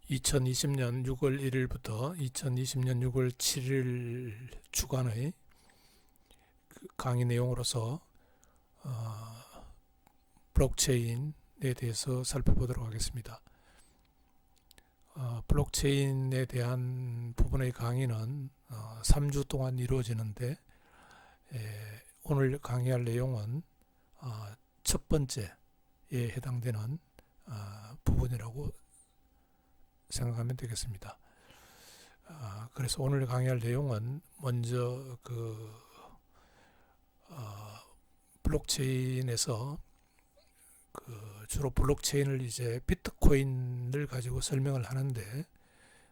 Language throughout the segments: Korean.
2020년 6월 1일부터 2020년 6월 7일 주간의 강의 내용으로서 블록체인에 대해서 살펴보도록 하겠습니다. 블록체인에 대한 부분의 강의는 3주 동안 이루어지는데 오늘 강의할 내용은 첫 번째에 해당되는 부분이라고 생각하면 되겠습니다. 그래서 오늘 강의할 내용은 먼저 블록체인에서 주로 블록체인을 이제 비트코인을 가지고 설명을 하는데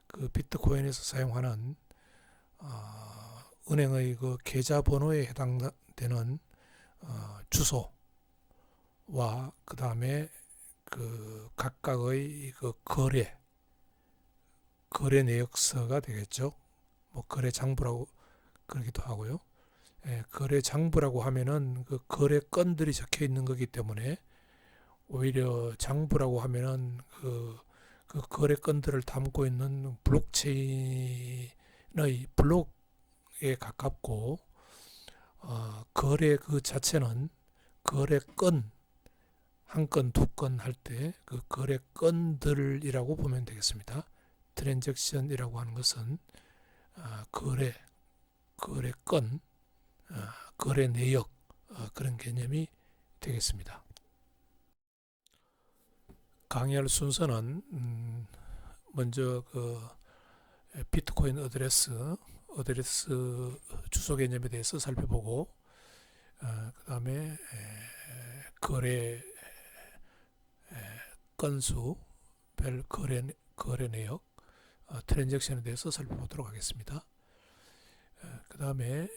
그 비트코인에서 사용하는 은행의 그 계좌번호에 해당되는 주소와 그 다음에 그 각각의 그 거래 내역서가 되겠죠. 뭐 거래 장부라고 그러기도 하고요. 거래 장부라고 하면은 그 거래 건들이 적혀 있는 거기 때문에 오히려 장부라고 하면은 그 거래 건들을 담고 있는 블록체인의 블록에 가깝고 거래 그 자체는 거래 건 한 건, 두 건 할 때 그 거래 건들이라고 보면 되겠습니다. 트랜잭션이라고 하는 것은 거래 건, 거래 내역 그런 개념이 되겠습니다. 강의할 순서는 먼저 그 비트코인 어드레스 주소 개념에 대해서 살펴보고 그 다음에 거래 건수, 별 거래 내역, 트랜잭션에 대해서 살펴보도록 하겠습니다. 그 다음에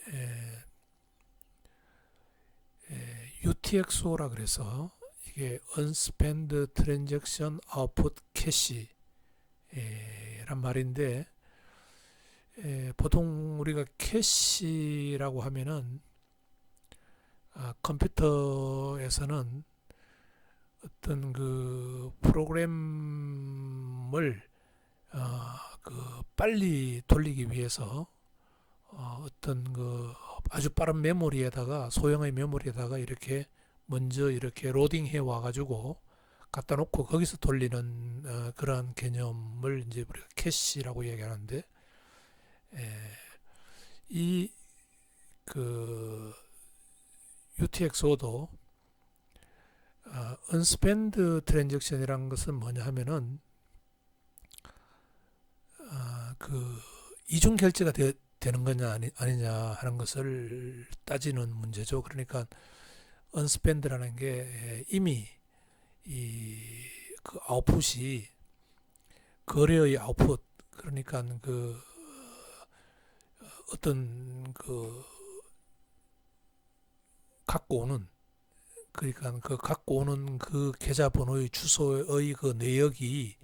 UTXO라 그래서 이게 Unspent Transaction Output Cache 란 말인데 보통 우리가 캐시라고 하면은 컴퓨터에서는 어떤 그 프로그램을 빨리 돌리기 위해서 어떤 그 아주 빠른 메모리에다가 소형의 메모리에다가 이렇게 먼저 이렇게 로딩해 와가지고 갖다 놓고 거기서 돌리는 그러한 개념을 이제 우리가 캐시라고 얘기하는데 이 그 UTXO도 unspent transaction이라는 것은 뭐냐 하면은 그 이중 결제가 되는 거냐 아니냐 하는 것을 따지는 문제죠. 그러니까 unspent라는 게 이미 그 아웃풋이 거래의 아웃풋 그러니까 그 어떤 그 갖고 오는 그러니까 그 갖고 오는 그 계좌번호의 주소의 그 내역이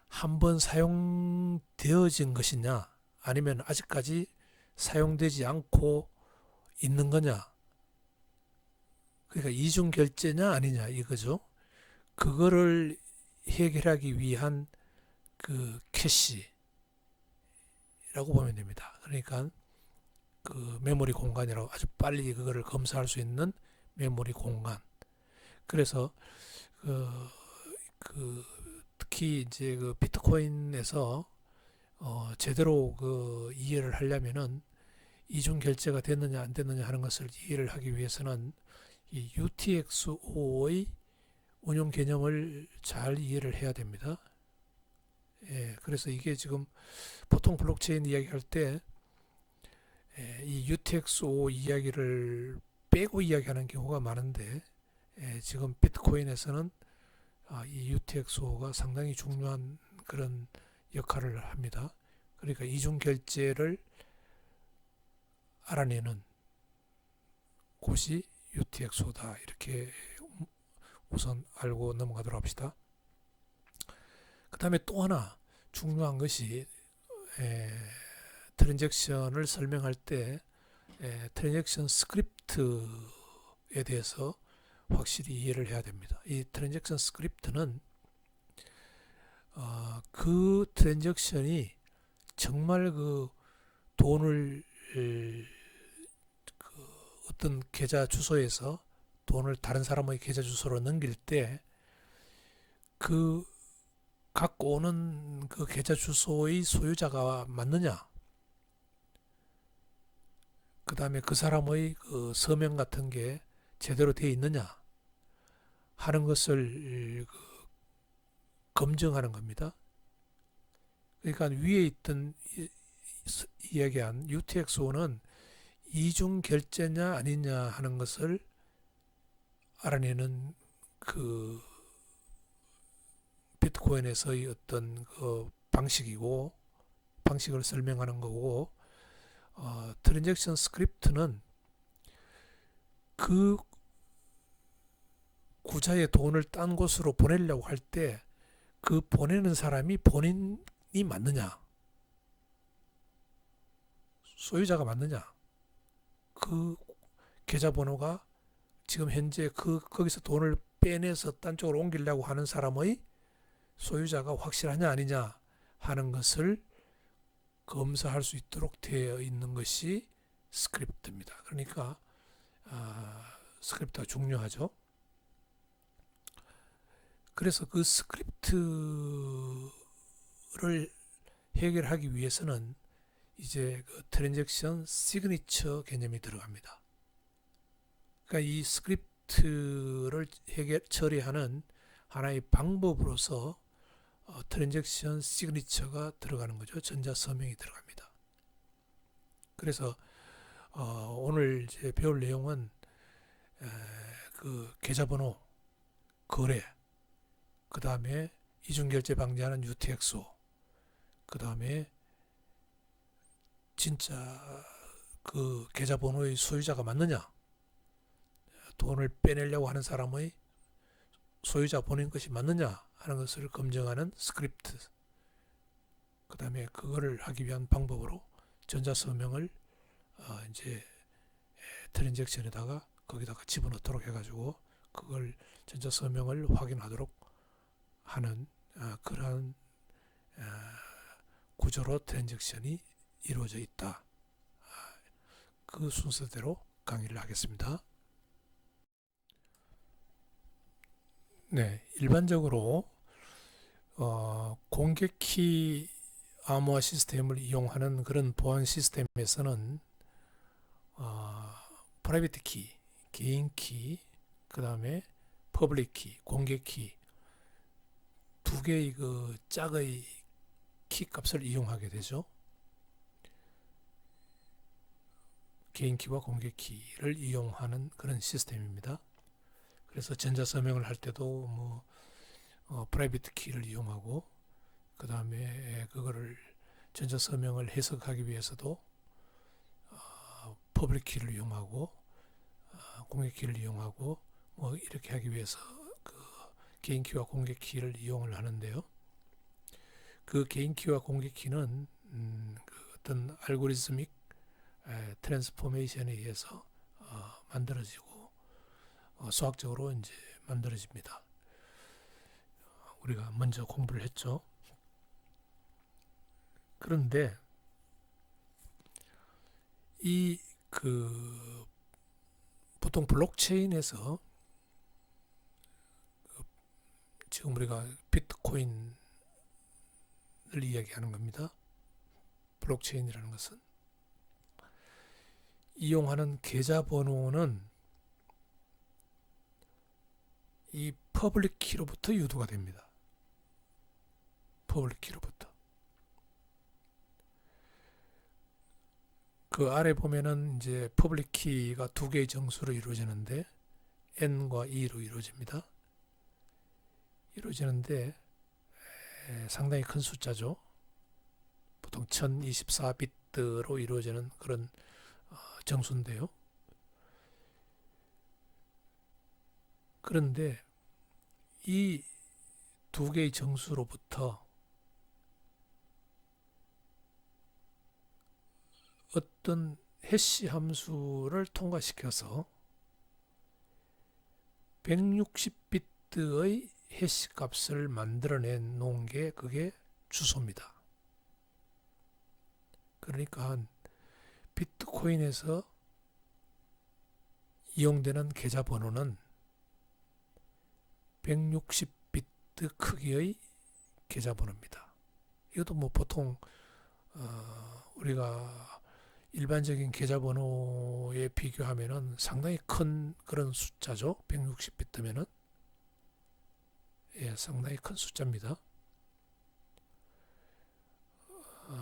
한번 사용되어진 것이냐 아니면 아직까지 사용되지 않고 있는 거냐 그러니까 이중 결제냐 아니냐 이거죠. 그거를 해결하기 위한 그 캐시라고 보면 됩니다. 그러니까 그 메모리 공간이라고 아주 빨리 그거를 검사할 수 있는 메모리 공간. 그래서 특히 이제 그 비트코인에서 제대로 그 이해를 하려면은 이중 결제가 됐느냐 안 됐느냐 하는 것을 이해를 하기 위해서는 이 UTXO의 운용 개념을 잘 이해를 해야 됩니다. 그래서 이게 지금 보통 블록체인 이야기할 때 이 UTXO 이야기를 빼고 이야기하는 경우가 많은데 지금 비트코인에서는 이 UTXO가 상당히 중요한 그런 역할을 합니다. 그러니까 이중 결제를 알아내는 곳이 UTXO다 이렇게 우선 알고 넘어가도록 합시다. 그 다음에 또 하나 중요한 것이 트랜잭션을 설명할 때 트랜잭션 스크립트에 대해서 확실히 이해를 해야 됩니다. 이 트랜잭션 스크립트는 그 트랜잭션이 정말 그 돈을 어떤 계좌 주소에서 돈을 다른 사람의 계좌 주소로 넘길 때 그 갖고 오는 그 계좌 주소의 소유자가 맞느냐, 그 다음에 그 사람의 그 서명 같은 게 제대로 되어 있느냐 하는 것을 검증하는 겁니다. 그러니까 위에 있던 이야기한 UTX-O는 이중 결제냐 아니냐 하는 것을 알아내는 그 비트코인에서의 어떤 그 방식을 설명하는 거고, 트랜잭션 스크립트는 그 구자의 돈을 딴 곳으로 보내려고 할 때 그 보내는 사람이 본인이 맞느냐, 소유자가 맞느냐, 그 계좌번호가 지금 현재 거기서 돈을 빼내서 딴 쪽으로 옮기려고 하는 사람의 소유자가 확실하냐 아니냐 하는 것을 검사할 수 있도록 되어 있는 것이 스크립트입니다. 그러니까 스크립트가 중요하죠. 그래서 그 스크립트를 해결하기 위해서는 이제 그 트랜잭션 시그니처 개념이 들어갑니다. 그러니까 이 스크립트를 처리하는 하나의 방법으로서 트랜잭션 시그니처가 들어가는 거죠. 전자 서명이 들어갑니다. 그래서 오늘 이제 배울 내용은 그 계좌번호, 거래, 그 다음에 이중결제 방지하는 UTX-O, 그 다음에 진짜 그 계좌번호의 소유자가 맞느냐, 돈을 빼내려고 하는 사람의 소유자 본인 것이 맞느냐 하는 것을 검증하는 스크립트, 그 다음에 그거를 하기 위한 방법으로 전자서명을 이제 트랜잭션에다가 거기다가 집어넣도록 해가지고 그걸 전자서명을 확인하도록 하는 그러한 구조로 트랜잭션이 이루어져 있다. 그 순서대로 강의를 하겠습니다. 네, 일반적으로 공개키 암호화 시스템을 이용하는 그런 보안 시스템에서는 프라이빗 키, 개인 키, 그 다음에 퍼블릭 키, 공개 키 두 개의 그 짝의 키 값을 이용하게 되죠. 개인 키와 공개 키를 이용하는 그런 시스템입니다. 그래서 전자서명을 할 때도 뭐 프라이빗 키를 이용하고, 그 다음에 그거를 전자서명을 해석하기 위해서도 퍼블릭 키를 이용하고 공개 키를 이용하고 뭐 이렇게 하기 위해서 그 개인 키와 공개 키를 이용을 하는데요. 그 개인 키와 공개 키는 그 어떤 알고리즘믹 트랜스포메이션에 의해서 만들어지고 수학적으로 이제 만들어집니다. 우리가 먼저 공부를 했죠. 그런데 이 그 보통 블록체인에서 지금 우리가 비트코인을 이야기하는 겁니다. 블록체인이라는 것은 이용하는 계좌번호는 이 퍼블릭 키로부터 유도가 됩니다. 퍼블릭 키로부터. 그 아래 보면은 이제 퍼블릭 키가 두 개의 정수로 이루어지는데 n과 2로 이루어지는데 상당히 큰 숫자죠. 보통 1024비트로 이루어지는 그런 정수인데요. 그런데 이 두 개의 정수로부터 어떤 해시 함수를 통과시켜서 160비트의 해시 값을 만들어내 놓은 게 그게 주소입니다. 그러니까 비트코인에서 이용되는 계좌번호는 160비트 크기의 계좌번호입니다. 이것도 뭐 보통 우리가 일반적인 계좌번호에 비교하면은 상당히 큰 그런 숫자죠. 160비트면은 상당히 큰 숫자입니다.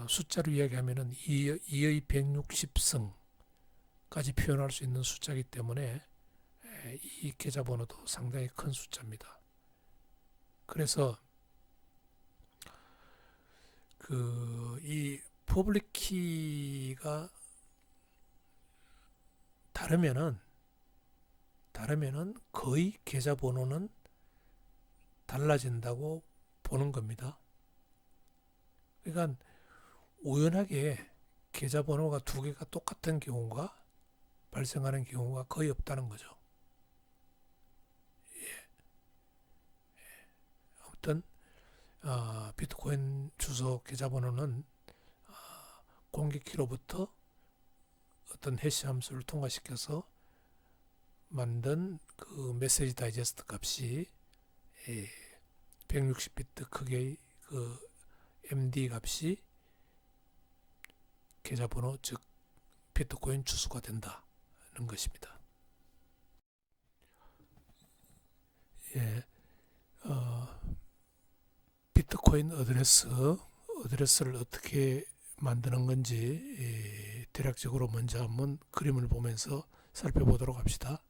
숫자로 이야기하면은 2의 160승까지 표현할 수 있는 숫자이기 때문에 이 계좌번호도 상당히 큰 숫자입니다. 그래서 이 퍼블릭 키가 다르면은 거의 계좌번호는 달라진다고 보는 겁니다. 그러니까 우연하게 계좌번호가 두 개가 똑같은 경우가 발생하는 경우가 거의 없다는 거죠. 아무튼 비트코인 주소 계좌번호는 공개키로부터 어떤 해시 함수를 통과시켜서 만든 그 메시지 다이제스트 값이 160비트 크기의 그 MD 값이 계좌번호 즉 비트코인 주소가 된다는 것입니다. 비트코인 어드레스를 어떻게 만드는 건지 대략적으로 먼저 한번 그림을 보면서 살펴보도록 합시다.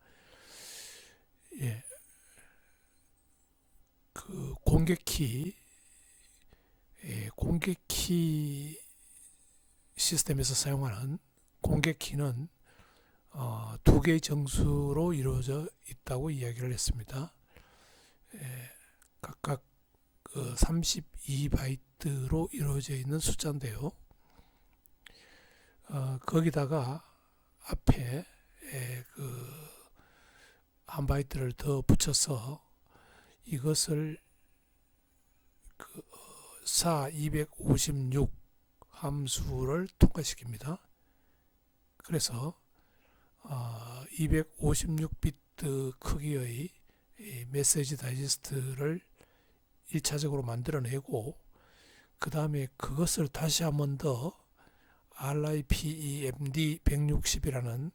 그 공개키 시스템에서 사용하는 공개키는 두 개의 정수로 이루어져 있다고 이야기를 했습니다. 각각 32바이트로 이루어져 있는 숫자인데요. 거기다가 앞에 한 바이트를 더 붙여서 이것을 256 함수를 통과시킵니다. 그래서 256비트 크기의 메시지 다이제스트를 1차적으로 만들어내고 그 다음에 그것을 다시 한 번 더 RIPEMD 160이라는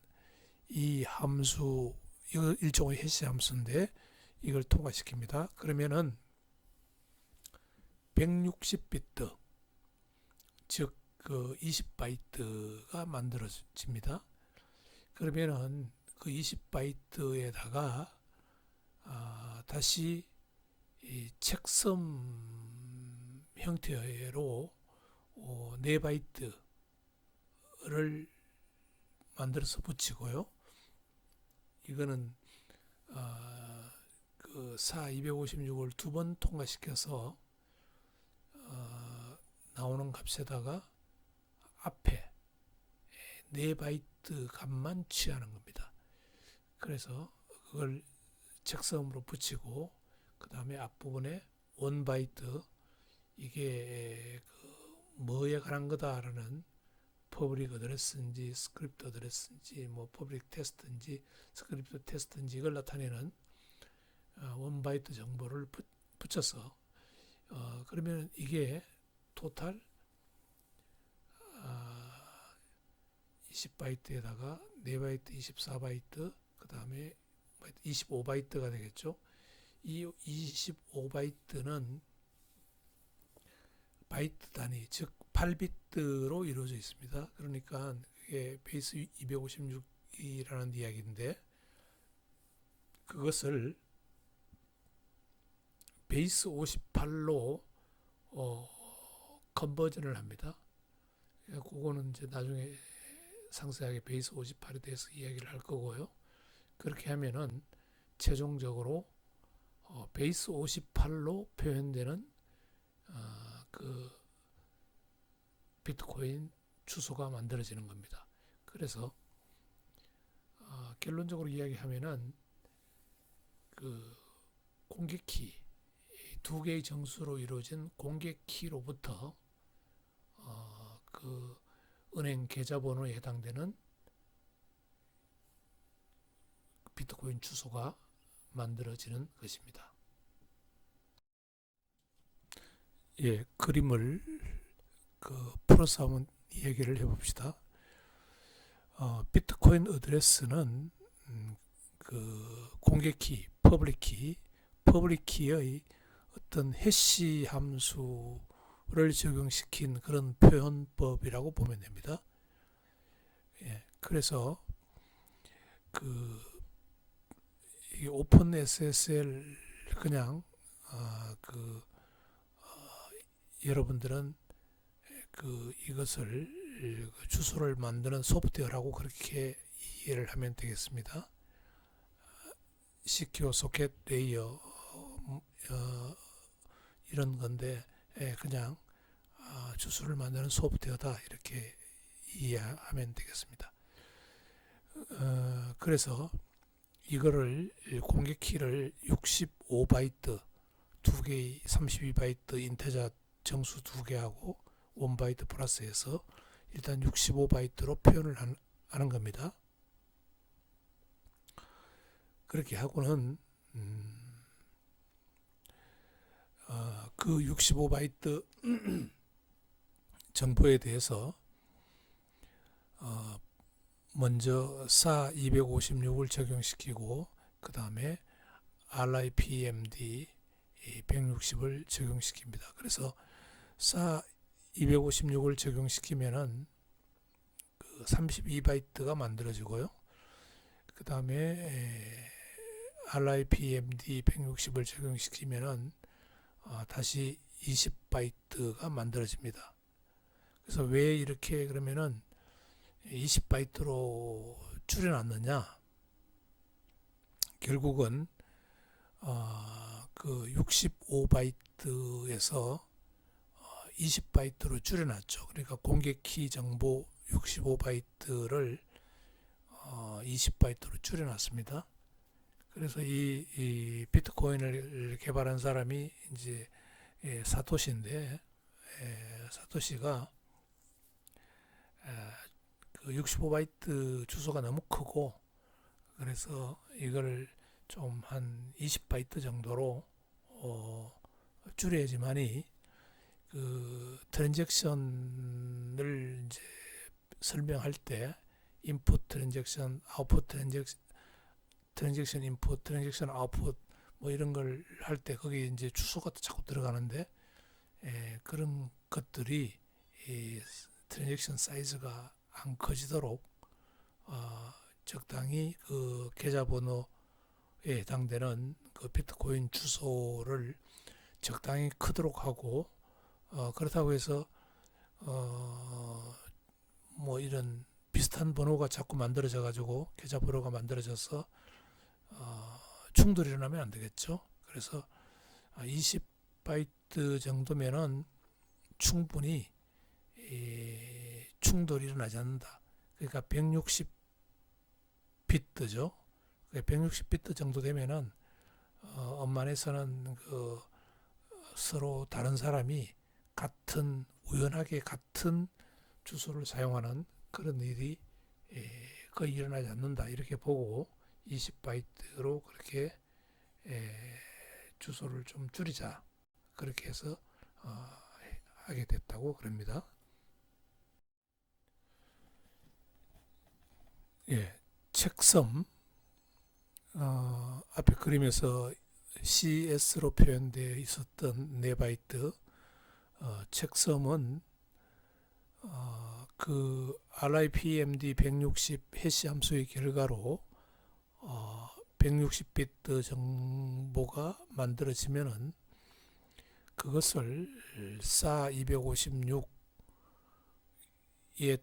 이 함수, 이거 일종의 해시 함수인데 이걸 통과시킵니다. 그러면은 160비트 즉 그 20바이트가 만들어집니다. 그러면은 그 20바이트에다가 다시 이 책섬 형태로 4바이트를 만들어서 붙이고요. 이거는 그 256을 두 번 통과시켜서 나오는 값에다가 앞에 4바이트 값만 취하는 겁니다. 그래서 그걸 책섬으로 붙이고 그 다음에 앞부분에 1바이트 이게 뭐에 관한 거다라는 퍼블릭 어드레스인지 스크립트 어드레스인지 뭐 퍼블릭 테스트인지 스크립트 테스트인지 이걸 나타내는 1바이트 정보를 붙여서 그러면 이게 토탈 20바이트에다가 4바이트 24바이트 그 다음에 25바이트가 되겠죠. 이 25바이트는 바이트 단위 즉 8비트로 이루어져 있습니다. 그러니까 이게 베이스 256이라는 이야기인데 그것을 베이스 58로 컨버전을 합니다. 그거는 이제 나중에 상세하게 베이스 58에 대해서 이야기를 할 거고요. 그렇게 하면은 최종적으로 베이스 58로 표현되는 그 비트코인 주소가 만들어지는 겁니다. 그래서 결론적으로 이야기하면은 그 공개키 두 개의 정수로 이루어진 공개 키로부터 그 은행 계좌번호에 해당되는 비트코인 주소가 만들어지는 것입니다. 예, 그림을 풀어서 한번 얘기를 해봅시다. 비트코인 어드레스는 그 공개키, 퍼블릭키의 어떤 해시 함수를 적용시킨 그런 표현법이라고 보면 됩니다. 예, 그래서 이 오픈 SSL 그냥 여러분들은 이것을 주소를 만드는 소프트웨어라고 그렇게 이해를 하면 되겠습니다. 시큐어 소켓 레이어 이런 건데 그냥 주소를 만드는 소프트웨어다 이렇게 이해하면 되겠습니다. 그래서 이거를 공개키를 65바이트 두 개의 32바이트 인테저 정수 두 개하고 1바이트 플러스해서 일단 65바이트로 표현을 하는 겁니다. 그렇게 하고는 그 65바이트 정보에 대해서 먼저 SA 256을 적용시키고 그 다음에 RIPMD 160을 적용시킵니다. 그래서 SA 256을 적용시키면은 32바이트가 만들어지고요. 그 다음에 RIPMD 160을 적용시키면은 다시 20바이트가 만들어집니다. 그래서 왜 이렇게 그러면은 20바이트로 줄여놨느냐? 결국은 그 65바이트에서 20바이트로 줄여놨죠. 그러니까 공개키 정보 65바이트를 20바이트로 줄여놨습니다. 그래서 이 비트코인을 개발한 사람이 이제 사토시인데 사토시가 그 65바이트 주소가 너무 크고 그래서 이걸 좀 한 20바이트 정도로 줄여야지만이 그 트랜잭션을 이제 설명할 때 인풋 트랜잭션, 아웃풋 트랜잭션 인풋, 트랜잭션 아웃풋 뭐 이런 걸 할 때 거기 이제 주소가 자꾸 들어가는데 그런 것들이 이 트랜잭션 사이즈가 안 커지도록 적당히 그 계좌번호에 해당되는 그 비트코인 주소를 적당히 크도록 하고 그렇다고 해서 뭐 이런 비슷한 번호가 자꾸 만들어져 가지고 계좌번호가 만들어져서 충돌이 일어나면 안 되겠죠. 그래서 20바이트 정도면은 충분히 충돌이 일어나지 않는다. 그러니까 160비트죠. 160비트 정도 되면은 엄만에서는 그 서로 다른 사람이 우연하게 같은 주소를 사용하는 그런 일이 거의 일어나지 않는다. 이렇게 보고 20바이트로 그렇게 주소를 좀 줄이자. 그렇게 해서 하게 됐다고 그럽니다. 예, 책섬 앞에 그림에서 CS로 표현되어 있었던 4바이트 책섬은 그 RIPMD 160 해시 함수의 결과로 160비트 정보가 만들어지면은 그것을 SA 256에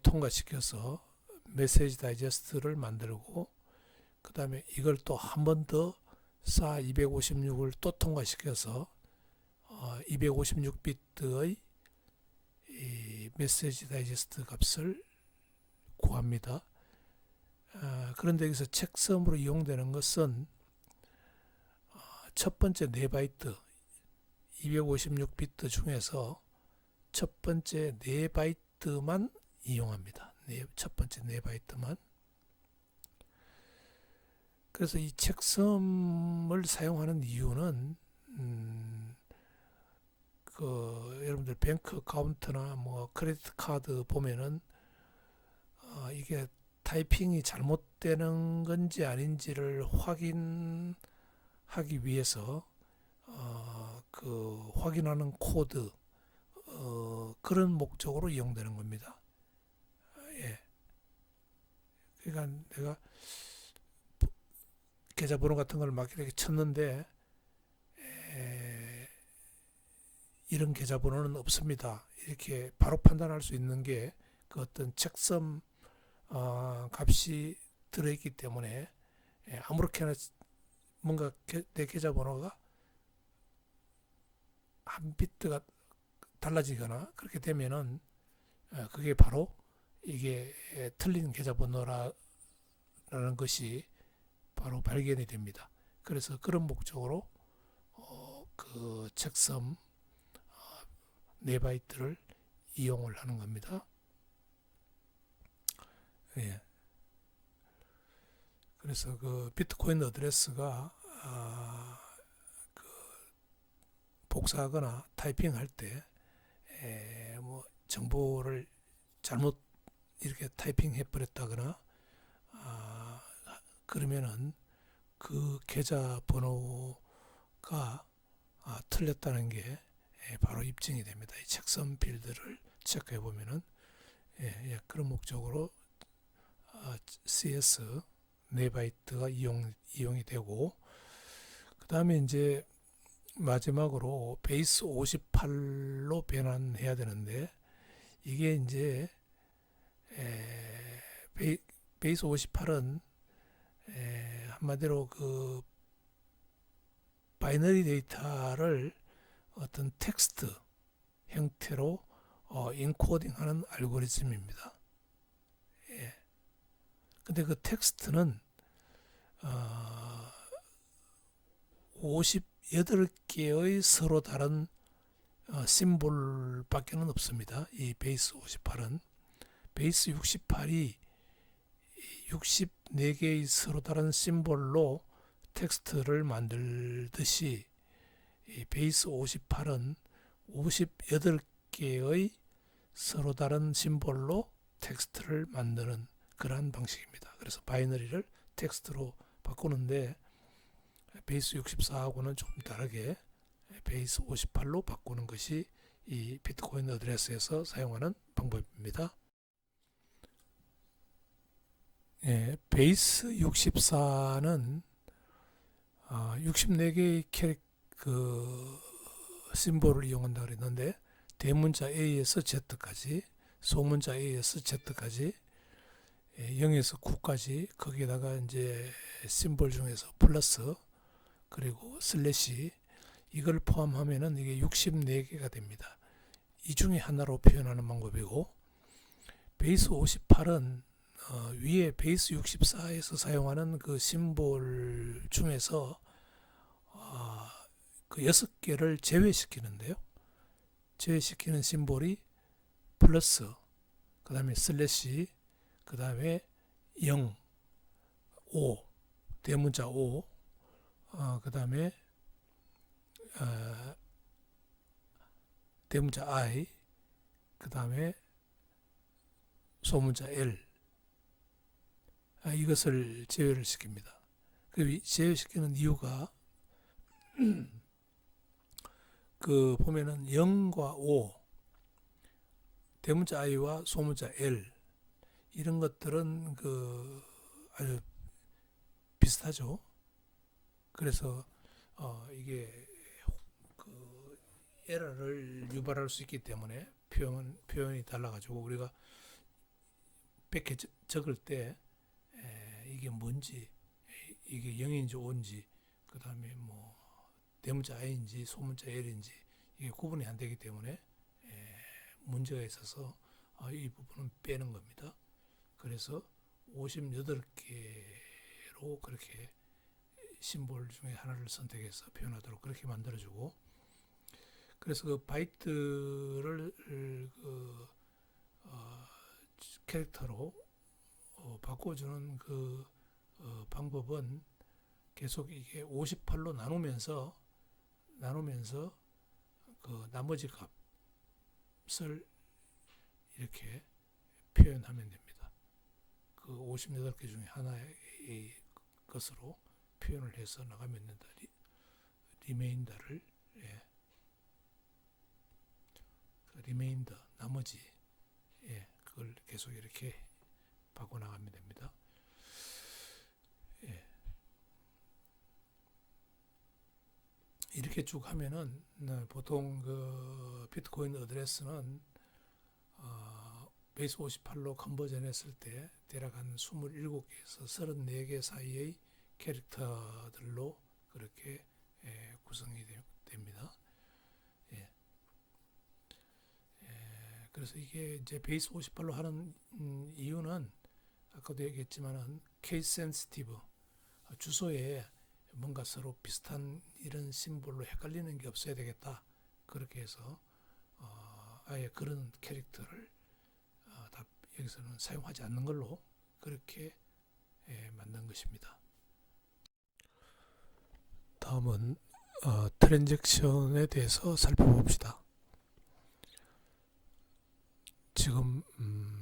통과시켜서 메시지 다이제스트를 만들고 그 다음에 이걸 또 한 번 더 SA 256을 또 통과시켜서 256비트의 이 메시지 다이제스트 값을 구합니다. 그런데 여기서 책섬으로 이용되는 것은 첫 번째 4바이트 256비트 중에서 첫 번째 4바이트만 이용합니다. 첫 번째 4바이트만. 그래서 이 책섬을 사용하는 이유는 여러분들 뱅크 카운트나 뭐 크레디트 카드 보면은 이게 타이핑이 잘못되는 건지 아닌지를 확인하기 위해서 확인하는 코드 그런 목적으로 이용되는 겁니다. 예. 그러니까 내가 계좌번호 같은 걸 막 이렇게 쳤는데 이런 계좌번호는 없습니다. 이렇게 바로 판단할 수 있는 게 그 어떤 책섬 값이 들어있기 때문에 아무렇게나 뭔가 내 계좌번호가 한 비트가 달라지거나 그렇게 되면은 그게 바로 이게 틀린 계좌번호라는 것이 바로 발견이 됩니다. 그래서 그런 목적으로 그 책섬 4바이트를 이용을 하는 겁니다. 예. 그래서 그 비트코인 어드레스가 그 복사하거나 타이핑할 때 뭐 정보를 잘못 이렇게 타이핑해 버렸다거나 그러면은 그 계좌 번호가 틀렸다는 게 바로 입증이 됩니다. 이 책섬 필드를 체크해 보면은 그런 목적으로 CS 4바이트가 이용이 되고, 그 다음에 이제 마지막으로 베이스 58로 변환해야 되는데, 이게 이제 베이스 58은 한마디로 그 바이너리 데이터를 어떤 텍스트 형태로 인코딩하는 알고리즘입니다. 근데 그 텍스트는 58개의 서로 다른 심볼밖에는 없습니다. 이 베이스 58은 베이스 68이 64개의 서로 다른 심볼로 텍스트를 만들듯이 이 베이스 58은 58개의 서로 다른 심볼로 텍스트를 만드는 그러한 방식입니다. 그래서 바이너리를 텍스트로 바꾸는데 베이스 64하고는 조금 다르게 베이스 58로 바꾸는 것이 이 비트코인 어드레스에서 사용하는 방법입니다. 베이스 64는 64개의 심볼을 이용한다 그랬는데, 대문자 A에서 Z까지, 소문자 A에서 Z까지, 0에서 9까지, 거기에다가 이제 심볼 중에서 플러스 그리고 슬래시, 이걸 포함하면은 이게 64개가 됩니다. 이 중에 하나로 표현하는 방법이고, 베이스 58은 위에 베이스 64에서 사용하는 그 심볼 중에서 그 6개를 제외시키는데요. 제외시키는 심볼이 플러스, 그 다음에 슬래시, 그 다음에 0, 5, 대문자 5, 그 다음에 대문자 I, 그 다음에 소문자 L, 이것을 제외를 시킵니다. 그 제외시키는 이유가 그 보면은 0과 5, 대문자 I와 소문자 L, 이런 것들은 그 아주 비슷하죠. 그래서 이게 그 에러를 유발할 수 있기 때문에 표현이 달라가지고 우리가 100개 적을 때 이게 뭔지, 이게 0인지 5인지, 그 다음에 뭐 대문자 I인지 소문자 L인지 이게 구분이 안 되기 때문에 문제가 있어서 이 부분은 빼는 겁니다. 그래서 58개로 그렇게 심볼 중에 하나를 선택해서 표현하도록 그렇게 만들어주고, 그래서 그 바이트를 그 캐릭터로 바꿔주는 그 방법은 계속 이게 58로 나누면서 그 나머지 값을 이렇게 표현하면 됩니다. 그 58개 중에 하나의 것으로 표현을 해서 나가면 된다. 리메인더를 리메인더 나머지 그걸 계속 이렇게 바꿔 나가면 됩니다. 이렇게 쭉 하면은 보통 그 비트코인 어드레스는 베이스 58로 컨버전 했을 때 대략 한 27개에서 34개 사이의 캐릭터들로 그렇게 구성이 됩니다. 그래서 이게 이제 베이스 58로 하는 이유는 아까도 얘기했지만은 케이스 센시티브 주소에 뭔가 서로 비슷한 이런 심볼로 헷갈리는 게 없어야 되겠다. 그렇게 해서 아예 그런 캐릭터를 다 여기서는 사용하지 않는 걸로 그렇게 만든 것입니다. 다음은 트랜잭션에 대해서 살펴봅시다. 지금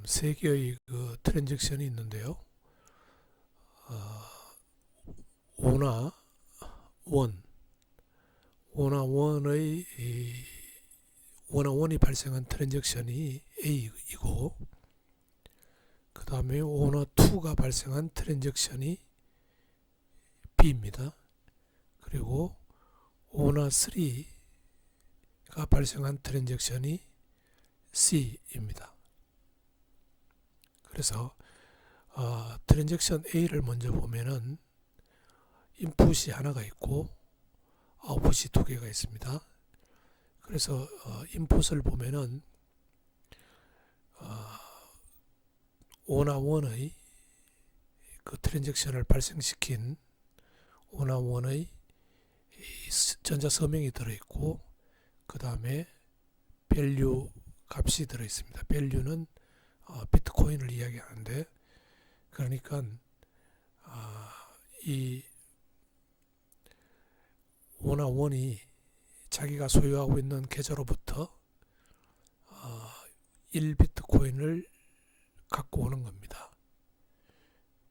세 개의 그 트랜잭션이 있는데요. 오나1이 발생한 트랜잭션이 A이고, 그 다음에 오나2가 발생한 트랜잭션이 B입니다. 그리고 오나3가 발생한 트랜잭션이 C입니다. 그래서 트랜잭션 A를 먼저 보면은 인풋이 하나가 있고 아웃풋이 두 개가 있습니다. 그래서 인풋을 보면은 오나1의 그 트랜잭션을 발생시킨 오나1의 전자 서명이 들어있고, 그 다음에 밸류 값이 들어있습니다. 밸류는 비트코인을 이야기하는데, 그러니까 이 오나1이 자기가 소유하고 있는 계좌로부터 1비트코인을 갖고 오는 겁니다.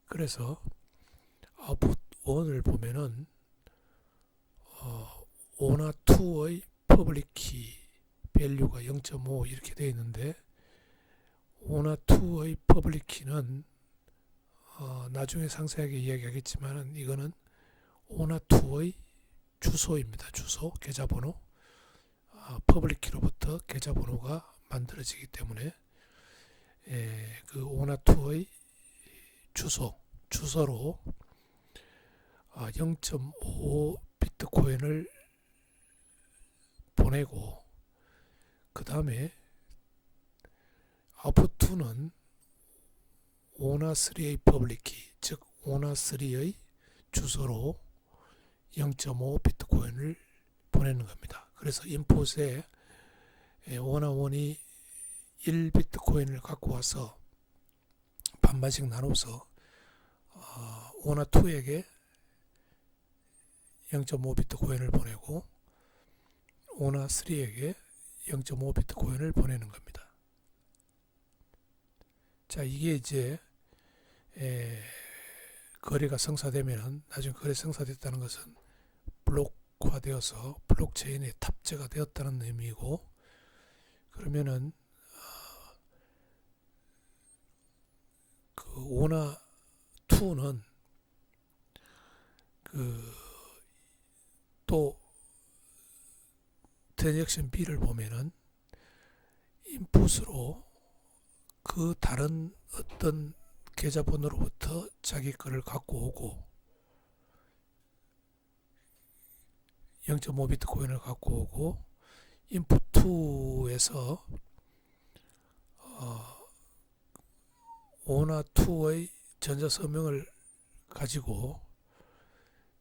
그래서 아웃풋 1을 보면은 오나2의 퍼블릭 키 밸류가 0.5 이렇게 되어 있는데, 오나2의 퍼블릭 키는 나중에 상세하게 이야기하겠지만 이거는 오나2의 주소입니다. 주소, 계좌번호. 퍼블릭 키로부터 계좌번호가 만들어지기 때문에 그 오나2의 주소로 0.5 비트코인을 보내고, 그 다음에 아웃풋 2는 오나3의 퍼블릭 키, 즉 오나3의 주소로 0.5 비트코인을 보내는 겁니다. 그래서 인풋에 오나1이 1비트코인을 갖고 와서 반반씩 나눠서 오나2에게 0.5 비트코인을 보내고 오나3에게 0.5 비트코인을 보내는 겁니다. 자, 이게 이제 거래가 성사되면은, 나중에 거래 성사됐다는 것은 블록화되어서 블록체인에 탑재가 되었다는 의미고, 그러면은 그 오나2는 또 트랜잭션 B를 보면은 인풋으로 그 다른 어떤 계좌번호로부터 자기 거를 갖고 오고 0.5 비트코인을 갖고 오고, 인풋 2에서 오나2의 전자서명을 가지고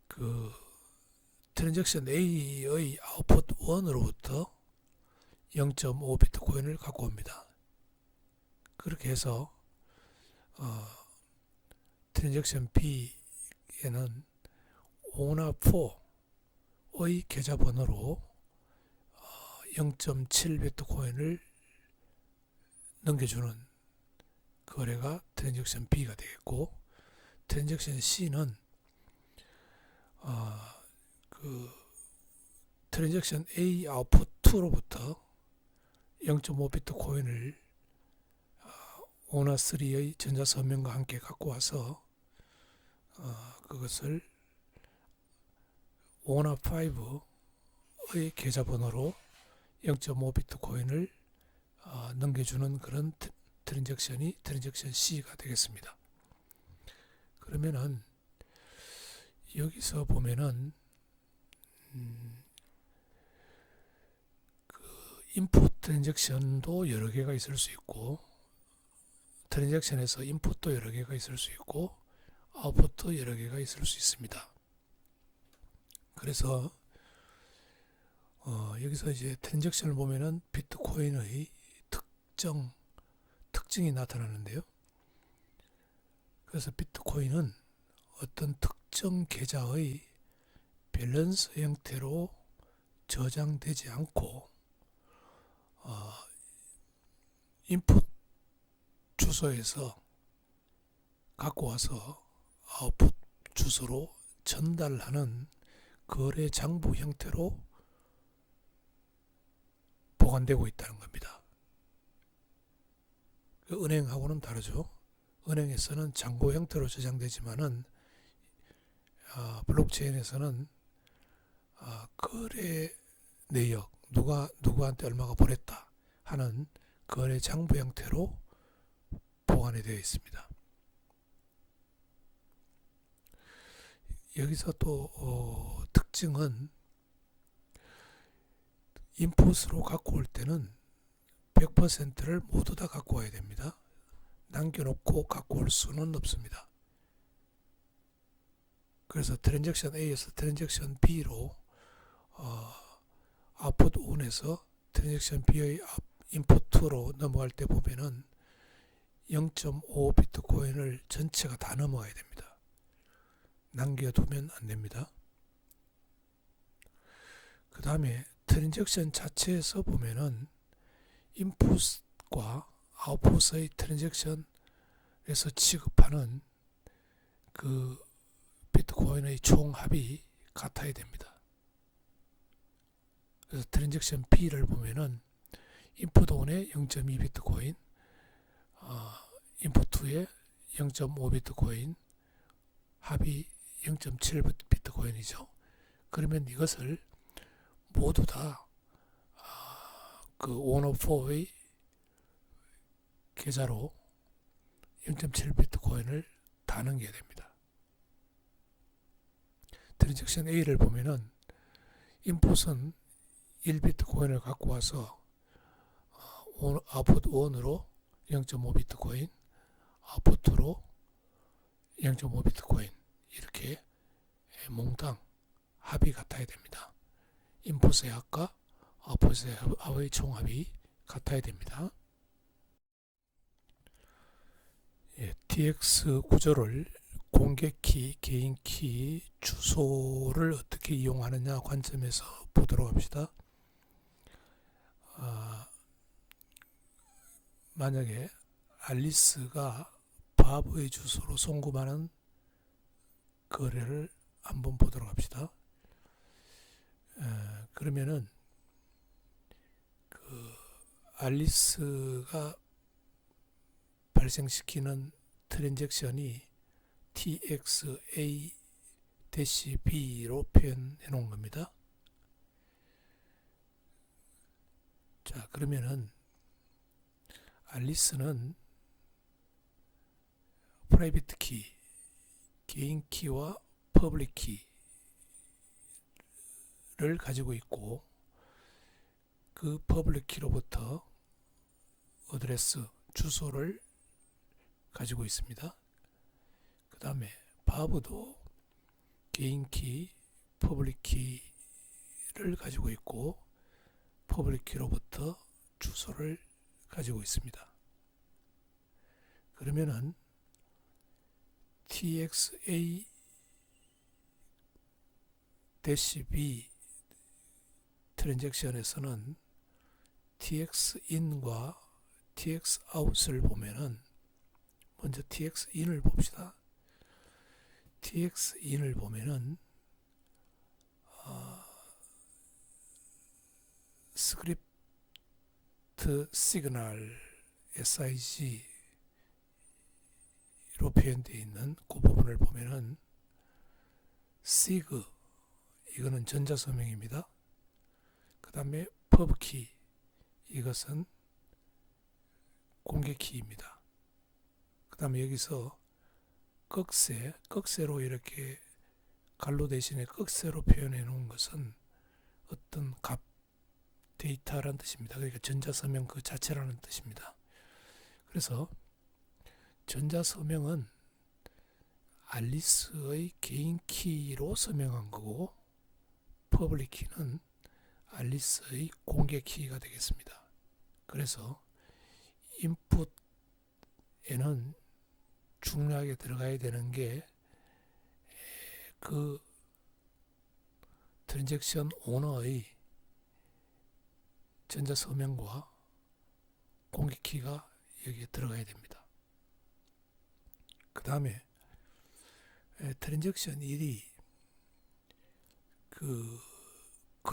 그 트랜잭션 A의 아웃풋 1으로부터 0.5비트 코인을 갖고 옵니다. 그렇게 해서 트랜잭션 B에는 오나4의 계좌번호로 0.7비트 코인을 넘겨주는 거래가 트랜잭션 B가 되겠고, 트랜잭션 C는 그 트랜잭션 A 아웃풋 2로부터 0.5비트 코인을 오나3의 전자서명과 함께 갖고 와서 그것을 오나5의 계좌번호로 0.5비트 코인을 넘겨주는 그런 트랜잭션이 트랜잭션 C가 되겠습니다. 그러면은 여기서 보면은 그 인풋 트랜잭션도 여러 개가 있을 수 있고, 트랜잭션에서 인풋도 여러 개가 있을 수 있고, 아웃풋도 여러 개가 있을 수 있습니다. 그래서 여기서 이제 트랜잭션을 보면은 비트코인의 특징이 나타나는데요. 그래서 비트코인은 어떤 특정 계좌의 밸런스 형태로 저장되지 않고 인풋 주소에서 갖고 와서 아웃풋 주소로 전달하는 거래 장부 형태로 보관되고 있다는 겁니다. 은행하고는 다르죠. 은행에서는 잔고 형태로 저장되지만은 블록체인에서는 거래 내역, 누구한테 얼마가 보냈다 하는 거래 장부 형태로 보관이 되어 있습니다. 여기서 또 특징은 인풋으로 갖고 올 때는 100%를 모두 다 갖고 와야 됩니다. 남겨놓고 갖고 올 수는 없습니다. 그래서 트랜잭션 A에서 트랜잭션 B로 아웃풋 1에서 트랜잭션 B의 인풋 2로 넘어갈 때 보면은 0.5비트 코인을 전체가 다 넘어가야 됩니다. 남겨두면 안 됩니다. 그 다음에 트랜잭션 자체에서 보면은 인풋과 아웃풋의 트랜잭션에서 취급하는 그 비트코인의 총합이 같아야 됩니다. 그래서 트랜잭션 B를 보면은 인풋 1에 0.2비트코인, 인풋 2에 0.5비트코인, 합이 0.7비트코인이죠. 그러면 이것을 모두 다 그 오너4의 계좌로 0.7비트코인을 다 넘겨야 됩니다. 트랜잭션 A를 보면은 인풋은 1비트코인을 갖고 와서 아웃풋 1으로 0.5비트코인, 아웃풋 2로 0.5비트코인 이렇게 몽땅 합이 같아야 됩니다. 인풋의 합과 아웃풋의 합의 총합이 같아야 됩니다. TX 구조를 공개키, 개인키, 주소를 어떻게 이용하느냐 관점에서 보도록 합시다. 만약에 앨리스가 밥의 주소로 송금하는 거래를 한번 보도록 합시다. 그러면은 그 앨리스가 발생시키는 트랜잭션이 TXA-B로 표현해 놓은 겁니다. 자, 그러면은 앨리스는 프라이빗 키, 개인 키와 퍼블릭 키를 가지고 있고, 그 퍼블릭 키로부터 어드레스, 주소를 가지고 있습니다. 그 다음에 바브도 개인 키, 퍼블릭 키를 가지고 있고, 퍼블릭 키로부터 주소를 가지고 있습니다. 그러면은 txa-b 트랜잭션에서는 txin과 txout을 보면은, 먼저 txin을 봅시다. txin을 보면은 스크립트 시그널 SIG로 표현되어 있는 그 부분을 보면은 SIG, 이거는 전자서명입니다. 그 다음에 pubkey, 이것은 공개키입니다. 그 다음에 여기서 꺽쇠로 이렇게 갈로 대신에 꺽쇠로 표현해 놓은 것은 어떤 값, 데이터라는 뜻입니다. 그러니까 전자서명 그 자체라는 뜻입니다. 그래서 전자서명은 앨리스의 개인 키로 서명한 거고, 퍼블릭 키는 앨리스의 공개 키가 되겠습니다. 그래서 인풋에는 중요하게 들어가야 되는 게 그 트랜잭션 오너의 전자서명과 공개키가 여기에 들어가야 됩니다. 그 다음에 트랜잭션 1이 그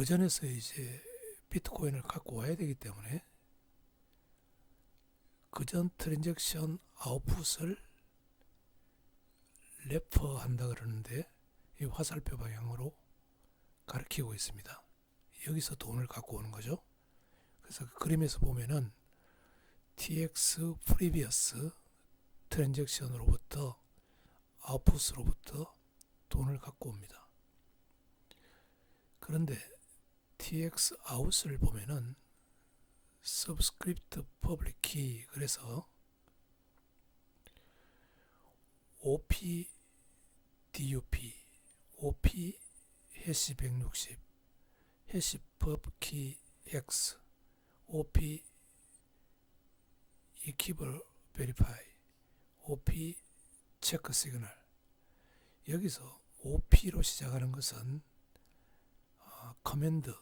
전에서 이제 비트코인을 갖고 와야 되기 때문에 그전 트랜잭션 아웃풋을 레퍼한다 그러는데, 이 화살표 방향으로 가리키고 있습니다. 여기서 돈을 갖고 오는 거죠. 그래서 그 그림에서 보면은 TX previous 트랜잭션으로부터 아웃풋으로부터 돈을 갖고 옵니다. 그런데 TX out을 보면은 subscript public key, 그래서 OP DUP, OP 해시 160, 해시 pub key X, OP equal verify, OP 체크 시그널. 여기서 OP로 시작하는 것은 커맨드,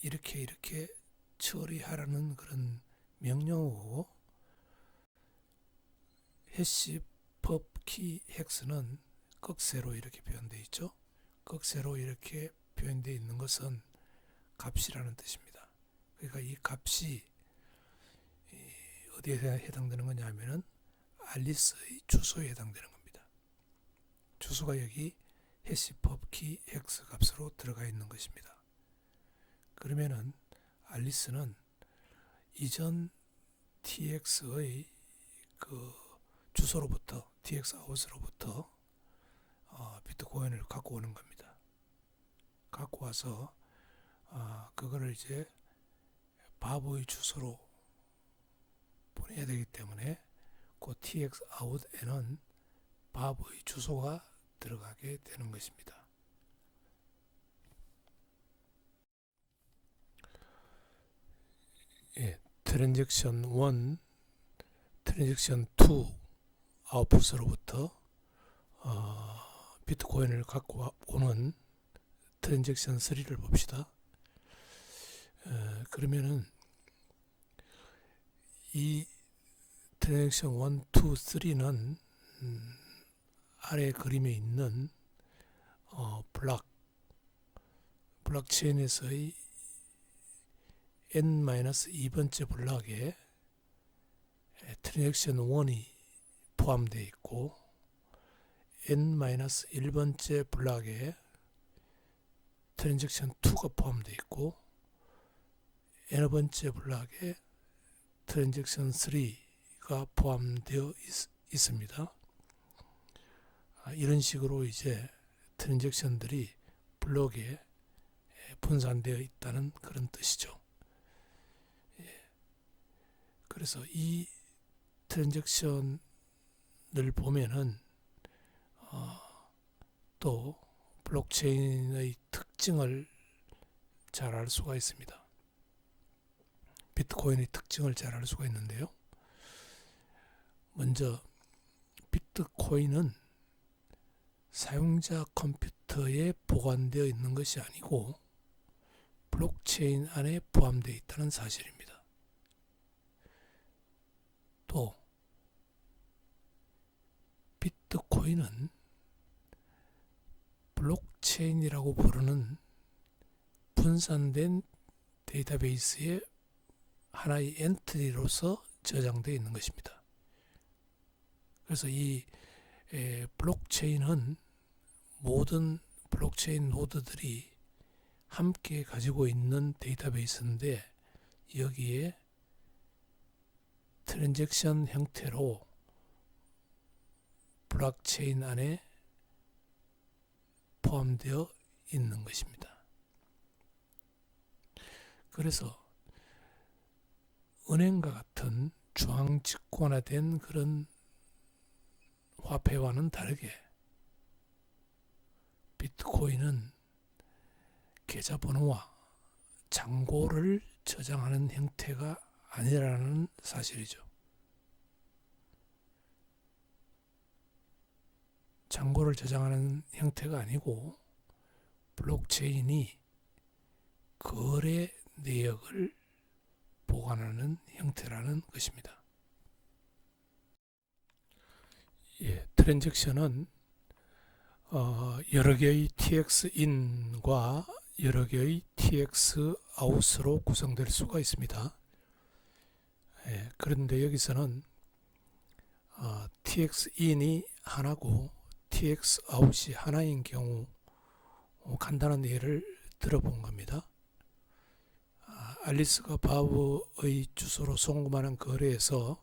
이렇게 처리하라는 그런 명령어고, 해시 pub key hex는 꺽쇠로 이렇게 표현되어 있죠. 꺽쇠로 이렇게 표현되어 있는 것은 값이라는 뜻입니다. 그러니까 이 값이 어디에 해당되는 거냐 하면은 앨리스의 주소에 해당되는 겁니다. 주소가 여기 해시 pub key hex 값으로 들어가 있는 것입니다. 그러면은 앨리스는 이전 TX의 그 주소로부터, TX 아웃으로부터 비트코인을 갖고 오는 겁니다. 갖고 와서 그거를 이제 바보의 주소로 보내야 되기 때문에 그 TX 아웃에는 바보의 주소가 들어가게 되는 것입니다. 트랜잭션 1, 트랜잭션 2 아웃풋으로부터 비트코인을 갖고 오는 트랜잭션 3를 봅시다. 그러면은 이 트랜잭션 1, 2, 3는 아래 그림에 있는 블록체인에서의 n-2번째 블록에 트랜잭션 1이 포함되어 있고, n-1번째 블록에 트랜잭션 2가 포함되어 있고, n번째 블록에 트랜잭션 3가 포함되어 있습니다. 이런 식으로 이제 트랜잭션들이 블록에 분산되어 있다는 그런 뜻이죠. 그래서 이 트랜잭션을 보면은 또 블록체인의 특징을 잘 알 수가 있습니다. 비트코인의 특징을 잘 알 수가 있는데요. 먼저 비트코인은 사용자 컴퓨터에 보관되어 있는 것이 아니고 블록체인 안에 포함되어 있다는 사실입니다. 또 비트코인은 블록체인이라고 부르는 분산된 데이터베이스의 하나의 엔트리로서 저장되어 있는 것입니다. 그래서 이 블록체인은 모든 블록체인 노드들이 함께 가지고 있는 데이터베이스인데 여기에 트랜잭션 형태로 블록체인 안에 포함되어 있는 것입니다. 그래서 은행과 같은 중앙 집권화된 그런 화폐와는 다르게 비트코인은 계좌번호와 잔고를 저장하는 형태가 아니라는 사실이죠. 잔고를 저장하는 형태가 아니고 블록체인이 거래 내역을 보관하는 형태라는 것입니다. 트랜잭션은 여러 개의 TX in과 여러 개의 TX out으로 구성될 수가 있습니다. 그런데 여기서는 TX in이 하나고 TX out이 하나인 경우 간단한 예를 들어본 겁니다. 알리스가 바브의 주소로 송금하는 거래에서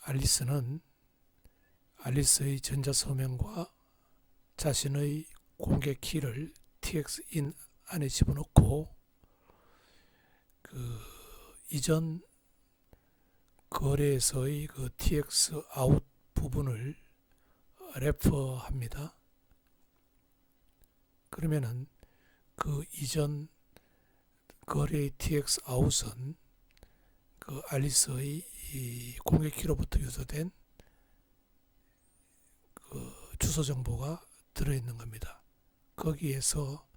알리스는 알리스의 전자서명과 자신의 공개 키를 TX in 안에 집어넣고 이전 거래에서의 TX out 부분을 레퍼합니다. 그러면은 이전 거래의 TX out은 알리스의 이 공개 키로부터 유도된 주소 정보가 들어있는 겁니다. 거기에서